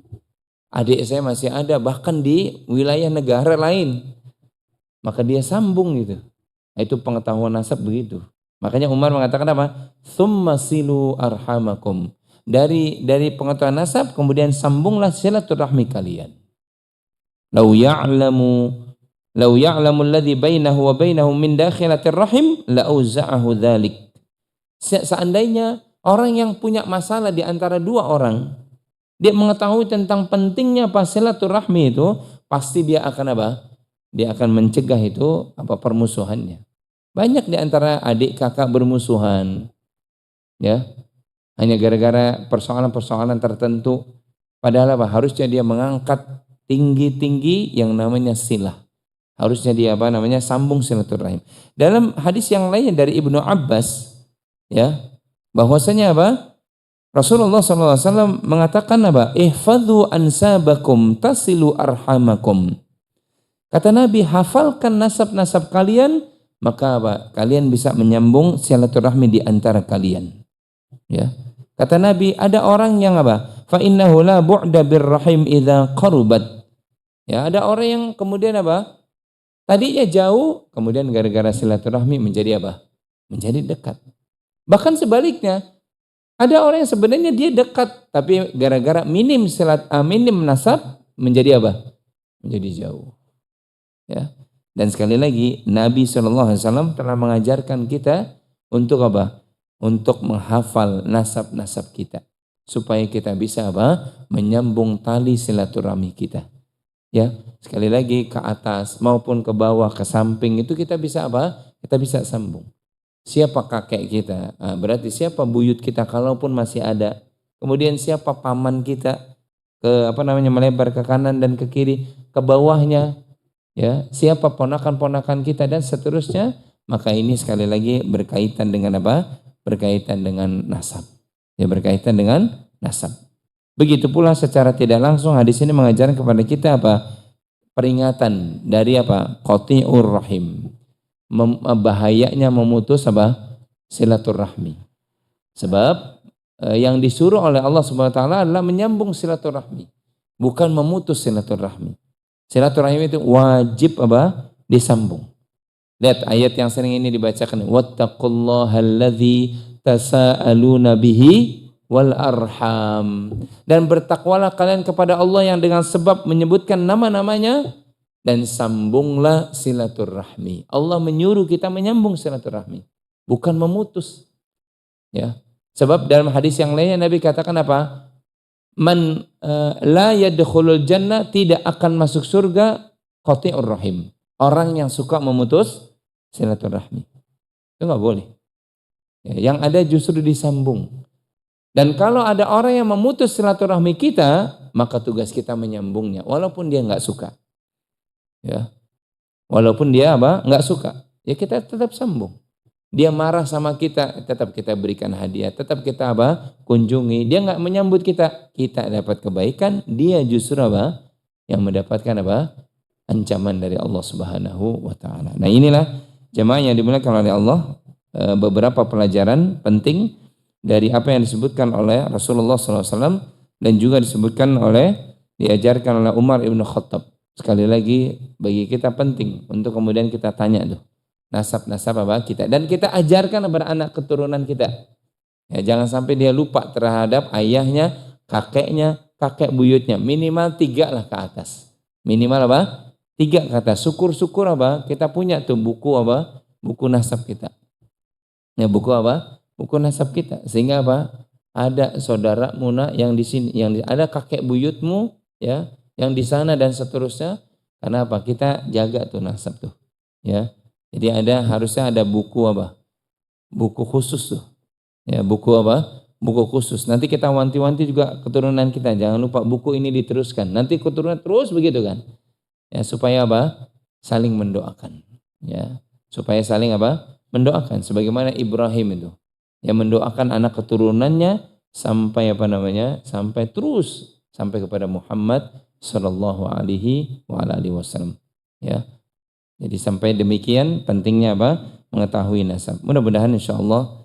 Adik saya masih ada bahkan di wilayah negara lain, maka dia sambung gitu. Itu pengetahuan nasab begitu. Makanya Umar mengatakan apa? Tsumma silu arhamakum. Dari pengetahuan nasab kemudian sambunglah silaturahmi kalian. Lau ya'lamu alladhi bainahu wa bainahu min dakhilatir rahim la auza'ahu dzalik. Seandainya orang yang punya masalah di antara dua orang, dia mengetahui tentang pentingnya silaturahmi itu, pasti dia akan apa? Dia akan mencegah itu permusuhannya. Banyak di antara adik kakak bermusuhan, ya, hanya gara-gara persoalan-persoalan tertentu. Padahal harusnya dia mengangkat tinggi-tinggi yang namanya silah. Harusnya dia sambung silaturahim. Dalam hadis yang lain dari Ibnu Abbas, ya, bahwasanya Rasulullah SAW mengatakan ihfadhu ansabakum tasilu arhamakum. Kata Nabi, hafalkan nasab-nasab kalian, maka kalian bisa menyambung silaturahmi di antara kalian. Ya. Kata Nabi, ada orang yang fa innahu la bu'da birrahim idza qarubat. Ya, ada orang yang kemudian tadinya jauh, kemudian gara-gara silaturahmi menjadi menjadi dekat. Bahkan sebaliknya, ada orang yang sebenarnya dia dekat, tapi gara-gara minim nasab menjadi menjadi jauh. Ya. Dan sekali lagi Nabi SAW telah mengajarkan kita untuk untuk menghafal nasab-nasab kita supaya kita bisa menyambung tali silaturahmi kita. Ya, sekali lagi ke atas maupun ke bawah, ke samping itu kita bisa kita bisa sambung. Siapa kakek kita? Berarti siapa buyut kita kalaupun masih ada. Kemudian siapa paman kita ke melebar ke kanan dan ke kiri, ke bawahnya. Ya, siapa ponakan-ponakan kita dan seterusnya, maka ini sekali lagi berkaitan dengan berkaitan dengan nasab. Ya, berkaitan dengan nasab. Begitu pula secara tidak langsung hadis ini mengajarkan kepada kita peringatan dari qati'ur rahim. Bahayanya memutus silaturahmi. Sebab yang disuruh oleh Allah Subhanahu wa taala adalah menyambung silaturahmi, bukan memutus silaturahmi. Silaturahim itu wajib disambung. Lihat ayat yang sering ini dibacakan, wattaqullahalladzi tasaaluna bihi wal arham. Dan bertakwalah kalian kepada Allah yang dengan sebab menyebutkan nama-namanya dan sambunglah silaturahmi. Allah menyuruh kita menyambung silaturahmi, bukan memutus. Ya. Sebab dalam hadis yang lainnya Nabi katakan Man la yadkhulul jannah, tidak akan masuk surga qati'ur rahim. Orang yang suka memutus silaturahmi. Itu enggak boleh. Ya, yang ada justru disambung. Dan kalau ada orang yang memutus silaturahmi kita, maka tugas kita menyambungnya walaupun dia enggak suka. Ya. Walaupun dia enggak suka, ya kita tetap sambung. Dia marah sama kita, tetap kita berikan hadiah, tetap kita kunjungi. Dia enggak menyambut kita, kita dapat kebaikan, dia justru yang mendapatkan ancaman dari Allah Subhanahu wa taala. Nah, inilah jemaah yang dimuliakan oleh Allah, beberapa pelajaran penting dari apa yang disebutkan oleh Rasulullah SAW dan juga diajarkan oleh Umar ibn Khattab. Sekali lagi bagi kita penting untuk kemudian kita tanya nasab-nasab kita, dan kita ajarkan kepada anak keturunan kita. Ya, jangan sampai dia lupa terhadap ayahnya, kakeknya, kakek buyutnya. Minimal 3 lah ke atas. Minimal 3 ke atas. Syukur-syukur kita punya tuh buku buku nasab kita. Ya, buku nasab kita. Sehingga ada saudara muna yang di sini, ada kakek buyutmu ya, yang di sana dan seterusnya. Karena kita jaga tuh nasab tuh. Ya. Jadi harusnya ada buku buku khusus tuh. Ya, buku khusus. Nanti kita wanti-wanti juga keturunan kita, jangan lupa buku ini diteruskan. Nanti keturunan terus begitu kan. Ya, supaya saling mendoakan. Ya, supaya saling mendoakan sebagaimana Ibrahim itu. Ya, mendoakan anak keturunannya sampai sampai terus sampai kepada Muhammad sallallahu alaihi wasallam. Ya. Jadi sampai demikian pentingnya mengetahui nasab. Mudah-mudahan insyaallah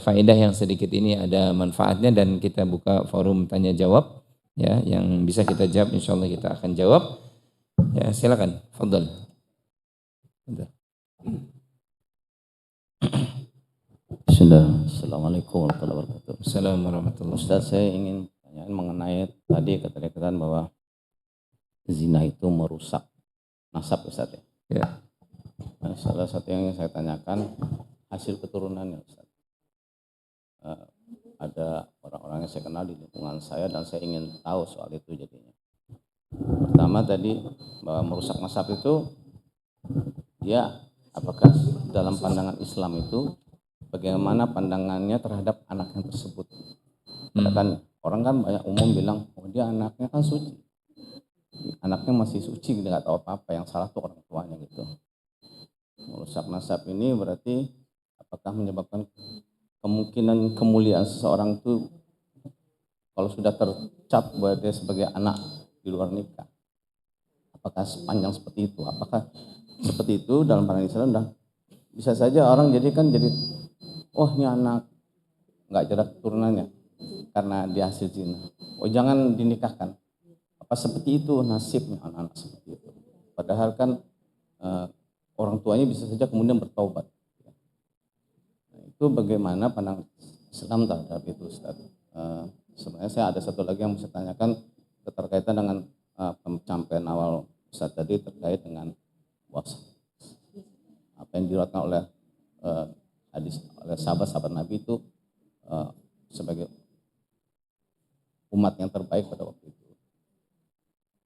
faedah yang sedikit ini ada manfaatnya, dan kita buka forum tanya jawab ya, yang bisa kita jawab insyaallah kita akan jawab. Ya, silakan. Fadhal. Assalamualaikum warahmatullahi wabarakatuh. Assalamualaikum warahmatullahi wabarakatuh. Ustaz, saya ingin tanya mengenai tadi kata-kata bahwa zina itu merusak nasab, Ustaz ya. Ya. Nah, salah satu yang ingin saya tanyakan hasil keturunannya, Ustaz. Ada orang-orang yang saya kenal di lingkungan saya dan saya ingin tahu soal itu jadinya. Pertama tadi bahwa merusak nasab itu ya, apakah dalam pandangan Islam itu bagaimana pandangannya terhadap anak yang tersebut? Kan orang kan banyak umum bilang, oh dia anaknya kan suci, anaknya masih suci, dia nggak tahu apa-apa, yang salah tuh orang tuanya gitu. Merusak nasab ini berarti apakah menyebabkan kemungkinan kemuliaan seseorang itu kalau sudah tercap bahwa dia sebagai anak di luar nikah? Apakah sepanjang seperti itu? Apakah seperti itu dalam pandangan Islam? Dan bisa saja orang jadi oh ini anak nggak jelas turunannya karena dia hasil zina, oh jangan dinikahkan. Apa seperti itu nasibnya anak-anak seperti itu? Padahal kan orang tuanya bisa saja kemudian bertaubat. Nah, itu bagaimana pandangan Islam terhadap itu, Ustaz? Sebenarnya saya ada satu lagi yang saya tanyakan keterkaitan dengan penyampaian awal Ustaz tadi terkait dengan apa yang diriwayatkan oleh hadis oleh sahabat-sahabat Nabi itu sebagai umat yang terbaik pada waktu itu.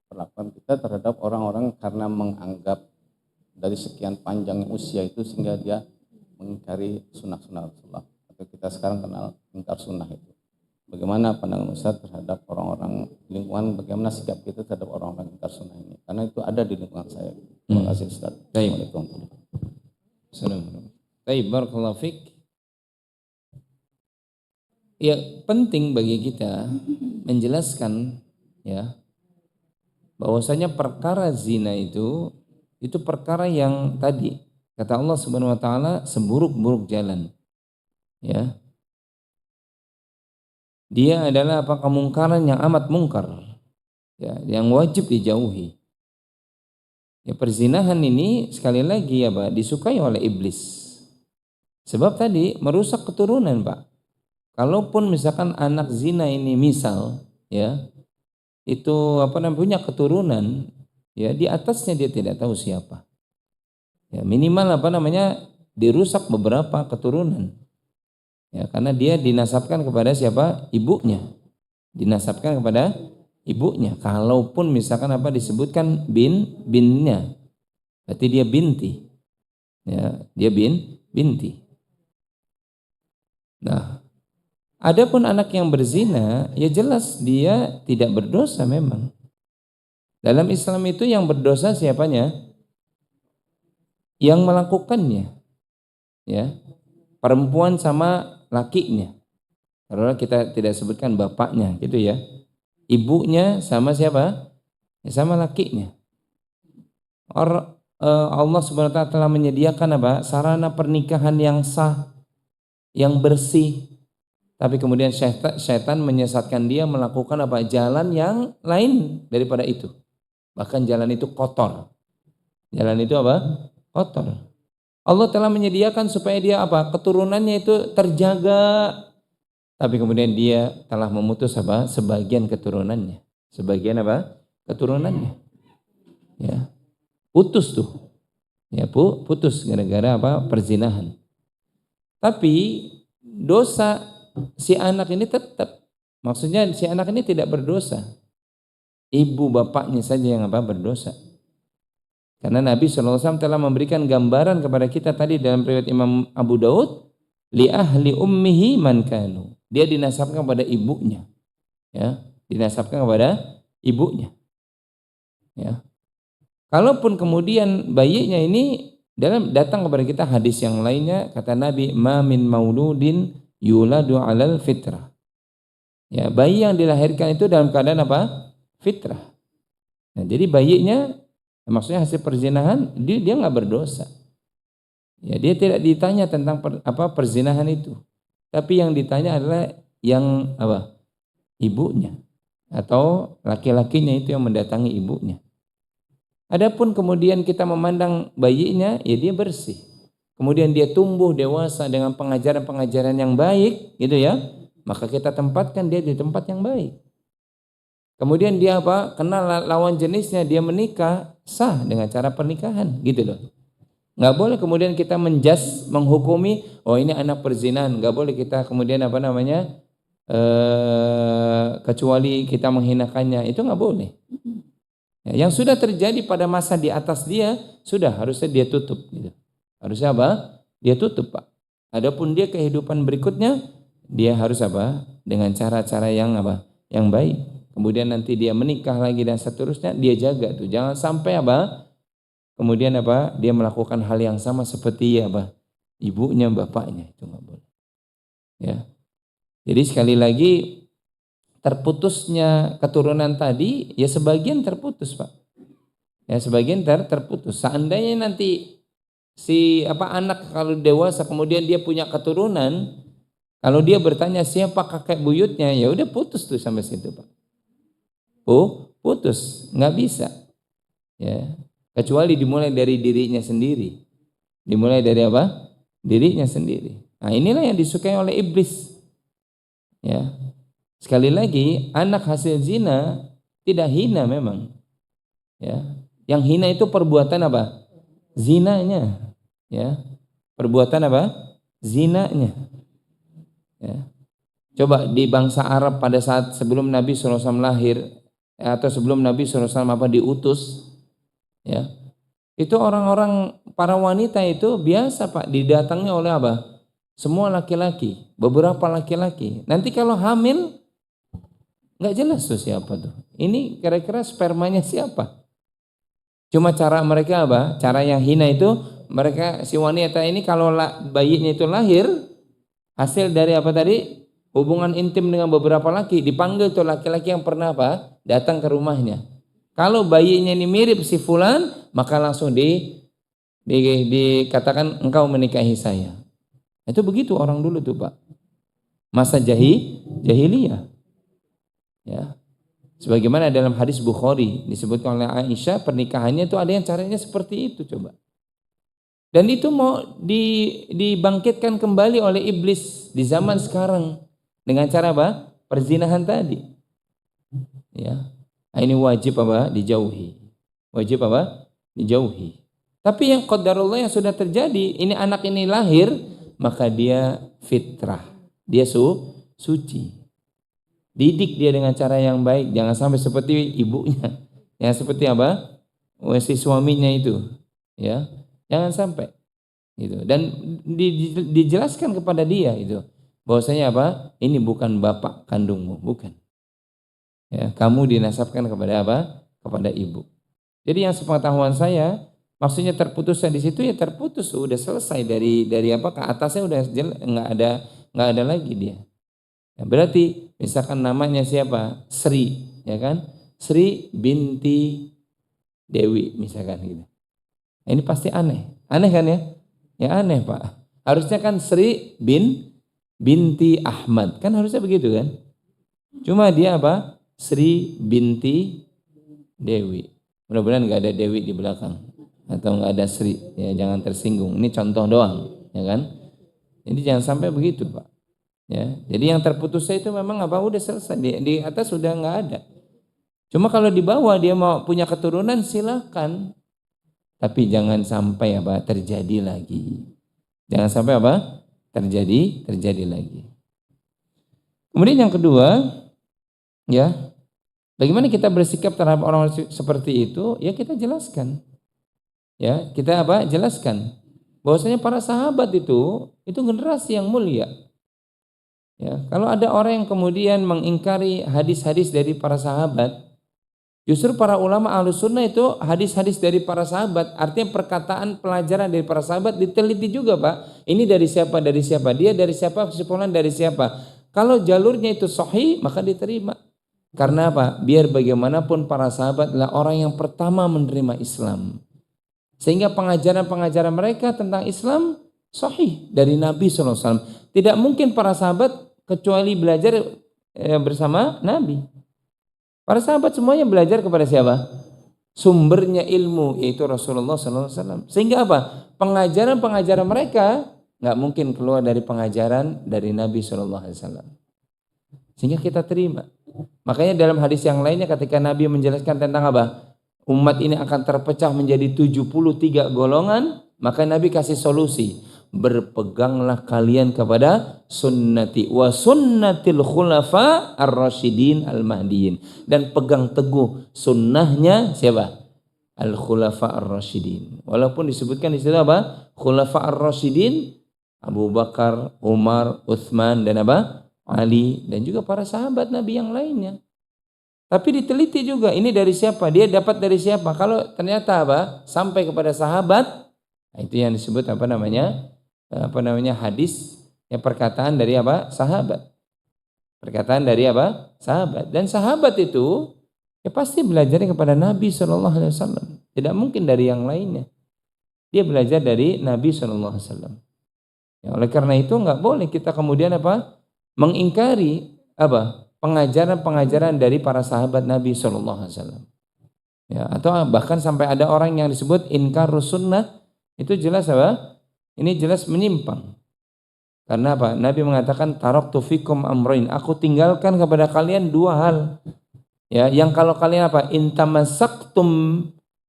Perlakuan kita terhadap orang-orang karena menganggap dari sekian panjang usia itu sehingga dia mengingkari sunnah-sunnah Rasulullah, atau kita sekarang kenal ingkar sunnah itu. Bagaimana pandangan Ustaz terhadap orang-orang lingkungan, bagaimana sikap kita terhadap orang-orang ingkar sunnah ini? Karena itu ada di lingkungan saya. Terima kasih Ustaz. Assalamualaikum. Assalamualaikum. Baik, barakallahu fiik. Ya, penting bagi kita menjelaskan ya bahwasanya perkara zina itu perkara yang tadi kata Allah Subhanahu wa taala seburuk-buruk jalan. Ya. Dia adalah kemungkaran yang amat mungkar. Ya, yang wajib dijauhi. Ya, perzinahan ini sekali lagi disukai oleh iblis. Sebab tadi merusak keturunan, Pak. Kalaupun misalkan anak zina ini misal ya itu punya keturunan, ya di atasnya dia tidak tahu siapa. Ya, minimal dirusak beberapa keturunan. Ya, karena dia dinasabkan kepada siapa? Ibunya. Dinasabkan kepada ibunya. Kalaupun misalkan disebutkan binnya, berarti dia binti. Ya, dia binti. Nah, adapun anak yang berzina, ya jelas dia tidak berdosa memang. Dalam Islam itu yang berdosa siapanya? Yang melakukannya. Ya. Perempuan sama lakinya. Karena kita tidak sebutkan bapaknya gitu ya. Ibunya sama siapa? Ya, sama lakinya. Allah Subhanahu wa taala telah menyediakan sarana pernikahan yang sah, yang bersih. Tapi kemudian syaitan menyesatkan dia melakukan jalan yang lain daripada itu. Bahkan jalan itu kotor. Jalan itu kotor. Allah telah menyediakan supaya dia keturunannya itu terjaga. Tapi kemudian dia telah memutus sebagian keturunannya. Sebagian keturunannya. Ya. Putus tuh. Ya, putus gara-gara perzinahan. Tapi dosa si anak ini tetap. Maksudnya si anak ini tidak berdosa. Ibu bapaknya saja yang berdosa. Karena Nabi SAW telah memberikan gambaran kepada kita tadi dalam riwayat Imam Abu Daud, li ahli ummihi man kanu. Dia dinasabkan kepada ibunya. Ya, dinasabkan kepada ibunya. Ya. Kalaupun kemudian bayinya ini datang kepada kita hadis yang lainnya, kata Nabi, ma min mauludin yuladu alal fitrah. Ya, bayi yang dilahirkan itu dalam keadaan apa? Fitrah. Nah, jadi bayinya maksudnya hasil perzinahan, dia nggak berdosa. Ya, dia tidak ditanya tentang perzinahan itu. Tapi yang ditanya adalah yang apa? Ibunya atau laki-lakinya itu yang mendatangi ibunya. Adapun kemudian kita memandang bayinya, ya dia bersih. Kemudian dia tumbuh dewasa dengan pengajaran-pengajaran yang baik, gitu ya. Maka kita tempatkan dia di tempat yang baik. Kemudian dia apa? Kenal lawan jenisnya, dia menikah, sah dengan cara pernikahan, gitu loh. Nggak boleh kemudian kita menghukumi, oh ini anak perzinahan. Nggak boleh kita kemudian kecuali kita menghinakannya, itu nggak boleh. Yang sudah terjadi pada masa di atas dia, sudah harusnya dia tutup. Gitu. Harusnya apa? Dia tutup, Pak. Adapun dia kehidupan berikutnya, dia harus apa? Dengan cara-cara yang apa? Yang baik. Kemudian nanti dia menikah lagi dan seterusnya, dia jaga tuh. Jangan sampai apa? Kemudian apa? Dia melakukan hal yang sama seperti apa? Ibunya, bapaknya, itu nggak boleh. Ya. Jadi sekali lagi, terputusnya keturunan tadi, ya sebagian terputus, Pak. Ya sebagian terputus. Seandainya nanti si anak kalau dewasa kemudian dia punya keturunan, kalau dia bertanya siapa kakek buyutnya, ya udah putus tuh sampai situ, Pak. Putus, nggak bisa. Ya, kecuali dimulai dari dirinya sendiri. Dimulai dari apa? Dirinya sendiri. Nah, inilah yang disukai oleh iblis. Ya. Sekali lagi, anak hasil zina tidak hina memang. Ya. Yang hina itu perbuatan apa? Zinanya. Ya. Perbuatan apa? Zinanya. Ya. Coba di bangsa Arab pada saat sebelum Nabi SAW lahir atau sebelum Nabi SAW diutus, ya, itu orang-orang para wanita itu biasa, Pak, didatangi oleh apa? Semua laki-laki, beberapa laki-laki. Nanti kalau hamil nggak jelas tuh siapa tuh. Ini kira-kira spermanya siapa? Cuma cara mereka apa? Cara yang hina itu mereka si wanita ini kalau bayinya itu lahir hasil dari apa tadi? Hubungan intim dengan beberapa laki, dipanggil tuh laki-laki yang pernah apa? Datang ke rumahnya. Kalau bayinya ini mirip si fulan, maka langsung dikatakan engkau menikahi saya. Itu begitu orang dulu tuh, Pak. Masa jahiliyah. Ya. Sebagaimana dalam hadis Bukhari disebutkan oleh Aisyah, pernikahannya itu ada yang caranya seperti itu, coba. Dan itu mau dibangkitkan kembali oleh iblis di zaman sekarang dengan cara apa? Perzinahan tadi. Ya. Nah, ini wajib apa? Dijauhi. Wajib apa? Dijauhi. Tapi yang qadarullah yang sudah terjadi, ini anak ini lahir, maka dia fitrah. Dia suci. Didik dia dengan cara yang baik, jangan sampai seperti ibunya. Yang seperti apa? Si suaminya itu, ya. Jangan sampai gitu. Dan dijelaskan kepada dia itu bahwasanya apa? Ini bukan bapak kandungmu, bukan. Ya, kamu dinasabkan kepada apa? Kepada ibu. Jadi yang sepengetahuan saya, maksudnya terputusnya di situ ya terputus, udah selesai dari apa ke atasnya udah nggak ada lagi dia. Ya, berarti misalkan namanya siapa? Sri, ya kan? Sri binti Dewi misalkan gitu. Nah, ini pasti aneh. Aneh kan ya? Ya aneh, Pak. Harusnya kan Sri binti Ahmad. Kan harusnya begitu kan? Cuma dia apa? Sri binti Dewi. Mudah-mudahan nggak ada Dewi di belakang atau nggak ada Sri. Ya jangan tersinggung. Ini contoh doang, ya kan? Jadi jangan sampai begitu, Pak. Ya, jadi yang terputusnya itu memang apa udah selesai di atas sudah nggak ada. Cuma kalau di bawah dia mau punya keturunan silakan, tapi jangan sampai apa terjadi lagi. Jangan sampai apa terjadi lagi. Kemudian yang kedua, ya, bagaimana kita bersikap terhadap orang seperti itu? Ya kita jelaskan, ya kita apa jelaskan bahwasanya para sahabat itu generasi yang mulia. Ya, kalau ada orang yang kemudian mengingkari hadis-hadis dari para sahabat, Justru para ulama Ahlus Sunnah itu hadis-hadis dari para sahabat, artinya perkataan pelajaran dari para sahabat diteliti juga, Pak. Ini dari siapa, dia dari siapa, kesimpulan dari siapa. Kalau jalurnya itu sahih, maka diterima. Karena apa? Biar bagaimanapun para sahabat adalah orang yang pertama menerima Islam. Sehingga pengajaran-pengajaran mereka tentang Islam sahih dari Nabi SAW. Tidak mungkin para sahabat kecuali belajar bersama Nabi. Para sahabat semuanya belajar kepada siapa? Sumbernya ilmu, yaitu Rasulullah SAW. Sehingga apa? Pengajaran-pengajaran mereka nggak mungkin keluar dari pengajaran dari Nabi SAW. Sehingga kita terima. Makanya dalam hadis yang lainnya ketika Nabi menjelaskan tentang apa? Umat ini akan terpecah menjadi 73 golongan, maka Nabi kasih solusi. Berpeganglah kalian kepada sunnati wa sunnatil khulafa ar-rasyidin al-mahdiyin, dan pegang teguh sunnahnya siapa? Al-khulafa ar-rasyidin. Walaupun disebutkan di situ apa? Khulafa ar-rasyidin Abu Bakar, Umar, Utsman dan apa? Ali, dan juga para sahabat Nabi yang lainnya. Tapi diteliti juga ini dari siapa? Dia dapat dari siapa? Kalau ternyata apa? Sampai kepada sahabat, itu yang disebut apa namanya hadis, ya perkataan dari apa? Sahabat. Perkataan dari apa? Sahabat. Dan sahabat itu ya pasti belajarnya kepada Nabi SAW. Tidak mungkin dari yang lainnya. Dia belajar dari Nabi SAW. Ya, oleh karena itu nggak boleh kita kemudian apa? Mengingkari apa? Pengajaran-pengajaran dari para sahabat Nabi SAW. Ya, atau bahkan sampai ada orang yang disebut inkarus sunnah, itu jelas apa? Ini jelas menyimpang. Karena apa? Nabi mengatakan taraktu fikum amrain, aku tinggalkan kepada kalian dua hal. Ya, yang kalau kalian apa? Intamasaktum,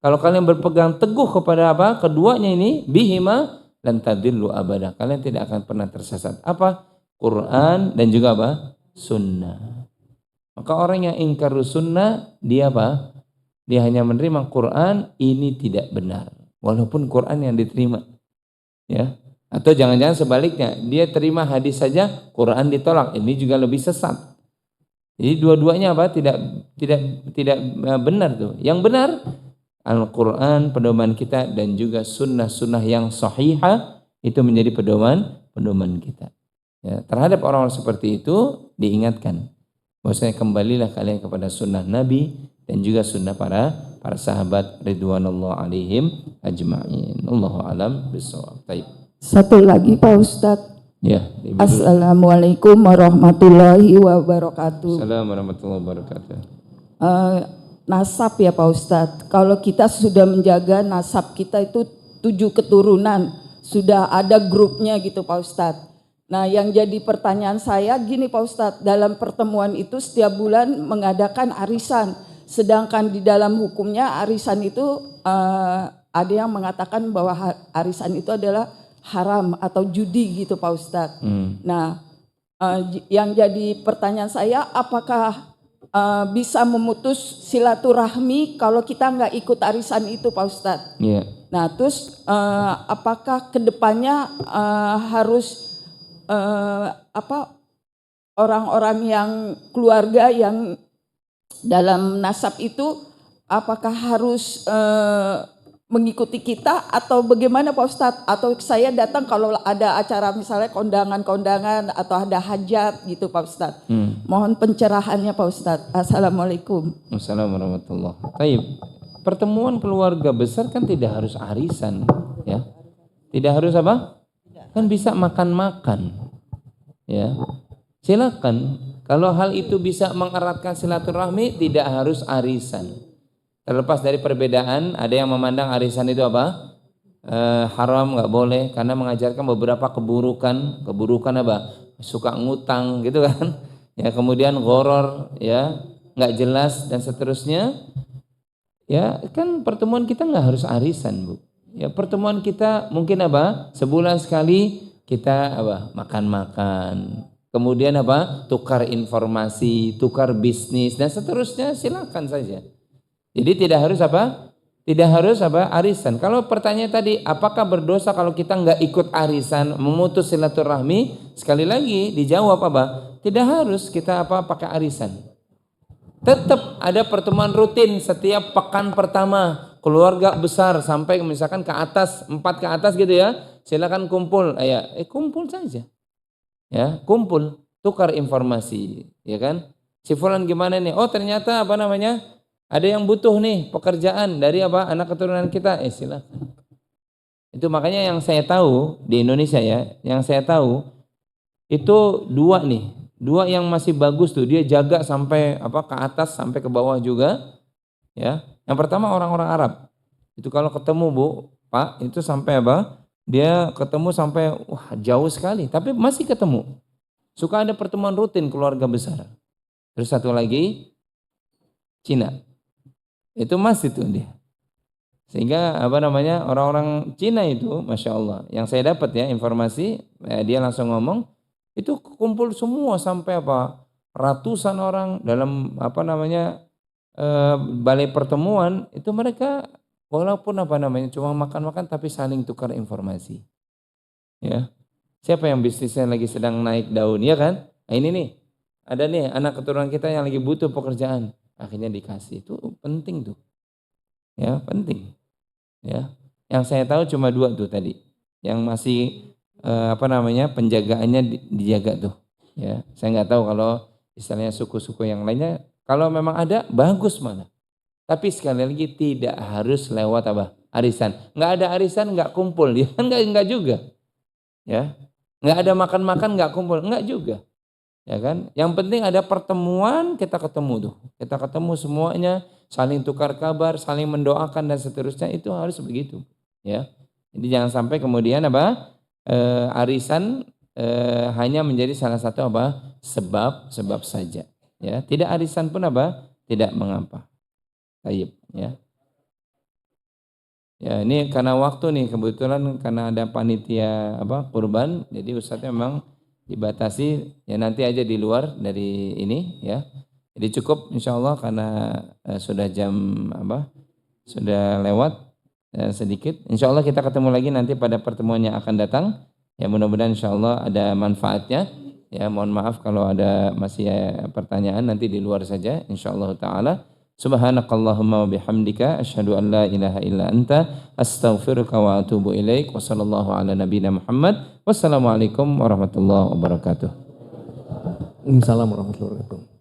kalau kalian berpegang teguh kepada apa? Keduanya ini bihima lan tadillu abada. Kalian tidak akan pernah tersesat. Apa? Quran dan juga apa? Sunnah. Maka orang yang ingkar sunnah, dia apa? Dia hanya menerima Quran, ini tidak benar. Walaupun Quran yang diterima. Ya, atau jangan-jangan sebaliknya, dia terima hadis saja, Quran ditolak, ini juga lebih sesat. Jadi dua-duanya apa? Tidak benar tuh. Yang benar Al-Quran pedoman kita, dan juga sunnah-sunnah yang sahihah itu menjadi pedoman kita. Ya, terhadap orang-orang seperti itu diingatkan bahwasanya kembalilah kalian kepada sunnah Nabi dan juga sunnah para sahabat ridwanullah alaihim ajma'in. Allahu alam bissawab. Baik. Satu lagi Pak Ustadz. Ya, Assalamualaikum warahmatullahi wabarakatuh. Assalamualaikum warahmatullahi wabarakatuh. Nasab ya Pak Ustadz. Kalau kita sudah menjaga nasab kita itu 7 keturunan, sudah ada grupnya gitu Pak Ustadz. Nah, yang jadi pertanyaan saya gini Pak Ustadz, dalam pertemuan itu setiap bulan mengadakan arisan, sedangkan di dalam hukumnya arisan itu ada yang mengatakan bahwa arisan itu adalah haram atau judi gitu Pak Ustadz. Nah, yang jadi pertanyaan saya, apakah bisa memutus silaturahmi kalau kita nggak ikut arisan itu Pak Ustadz? Yeah. Nah, terus apakah kedepannya harus orang-orang yang keluarga yang dalam nasab itu apakah harus mengikuti kita atau bagaimana Pak Ustadz? Atau saya datang kalau ada acara misalnya kondangan-kondangan atau ada hajat gitu Pak Ustadz. Mohon pencerahannya Pak Ustadz. Assalamualaikum. Assalamualaikum warahmatullahi wabarakatuh. Pertemuan keluarga besar kan tidak harus arisan, ya. Tidak harus apa? Kan bisa makan-makan, ya. Silakan. Kalau hal itu bisa mengeratkan silaturahmi, tidak harus arisan. Terlepas dari perbedaan, ada yang memandang arisan itu apa? Haram, nggak boleh, karena mengajarkan beberapa keburukan apa? Suka ngutang, gitu kan? Ya, kemudian goror, ya, nggak jelas dan seterusnya. Ya, kan pertemuan kita nggak harus arisan, Bu. Ya, pertemuan kita mungkin apa? Sebulan sekali kita apa? Makan-makan. Kemudian apa? Tukar informasi, tukar bisnis dan seterusnya, silakan saja. Jadi tidak harus apa? Tidak harus apa? Arisan. Kalau pertanyaan tadi, apakah berdosa kalau kita nggak ikut arisan, memutus silaturahmi? Sekali lagi dijawab apa? Tidak harus kita apa? Pakai arisan. Tetap ada pertemuan rutin setiap pekan pertama, keluarga besar sampai misalkan ke atas, 4 ke atas gitu ya. Silakan kumpul, kumpul saja. Ya, kumpul, tukar informasi, ya kan? Si fulan gimana nih? Oh, ternyata apa namanya? Ada yang butuh nih pekerjaan dari apa? Anak keturunan kita. Silakan. Itu makanya yang saya tahu di Indonesia ya, yang saya tahu itu dua nih. Dua yang masih bagus tuh, dia jaga sampai apa ke atas sampai ke bawah juga, ya. Yang pertama orang-orang Arab. Itu kalau ketemu Bu, Pak, itu sampai apa? Dia ketemu sampai wah jauh sekali, tapi masih ketemu. Suka ada pertemuan rutin keluarga besar. Terus satu lagi Cina. Itu masih tuh dia. Sehingga apa namanya orang-orang Cina itu, masya Allah, yang saya dapat ya informasi, dia langsung ngomong itu kumpul semua sampai apa ratusan orang dalam apa namanya balai pertemuan itu mereka walaupun apa namanya cuma makan-makan tapi saling tukar informasi. Ya, siapa yang bisnisnya lagi sedang naik daun, ya kan? Nah, ini nih ada nih anak keturunan kita yang lagi butuh pekerjaan, akhirnya dikasih, itu penting tuh, ya penting. Ya, yang saya tahu cuma 2 tuh tadi, yang masih apa namanya penjagaannya dijaga tuh. Ya, saya nggak tahu kalau istilahnya suku-suku yang lainnya. Kalau memang ada bagus malah. Tapi sekali lagi tidak harus lewat apa arisan. Nggak ada arisan nggak kumpul dia kan nggak juga. Ya, nggak ada makan-makan nggak kumpul nggak juga. Ya kan? Yang penting ada pertemuan kita ketemu tuh. Kita ketemu semuanya, saling tukar kabar, saling mendoakan dan seterusnya itu harus begitu. Ya. Jadi jangan sampai kemudian apa? Arisan hanya menjadi salah satu apa? Sebab saja. Ya, tidak arisan pun apa? Tidak mengapa. Baik, ya. Ya, ini karena waktu nih kebetulan karena ada panitia apa? Kurban, jadi Ustadznya memang dibatasi ya nanti aja di luar dari ini ya. Jadi cukup insya Allah karena sudah jam apa sudah lewat sedikit. Insya Allah kita ketemu lagi nanti pada pertemuan yang akan datang. Ya mudah-mudahan insya Allah ada manfaatnya. Ya mohon maaf kalau ada masih pertanyaan nanti di luar saja insya Allah Taala. Subhanakallahumma wa bihamdika asyhadu an la ilaha illa anta astaghfiruka wa atubu ilaik wa sallallahu ala nabiyina Muhammad. Wassalamualaikum warahmatullahi wabarakatuh. Waalaikumsalam warahmatullahi wabarakatuh.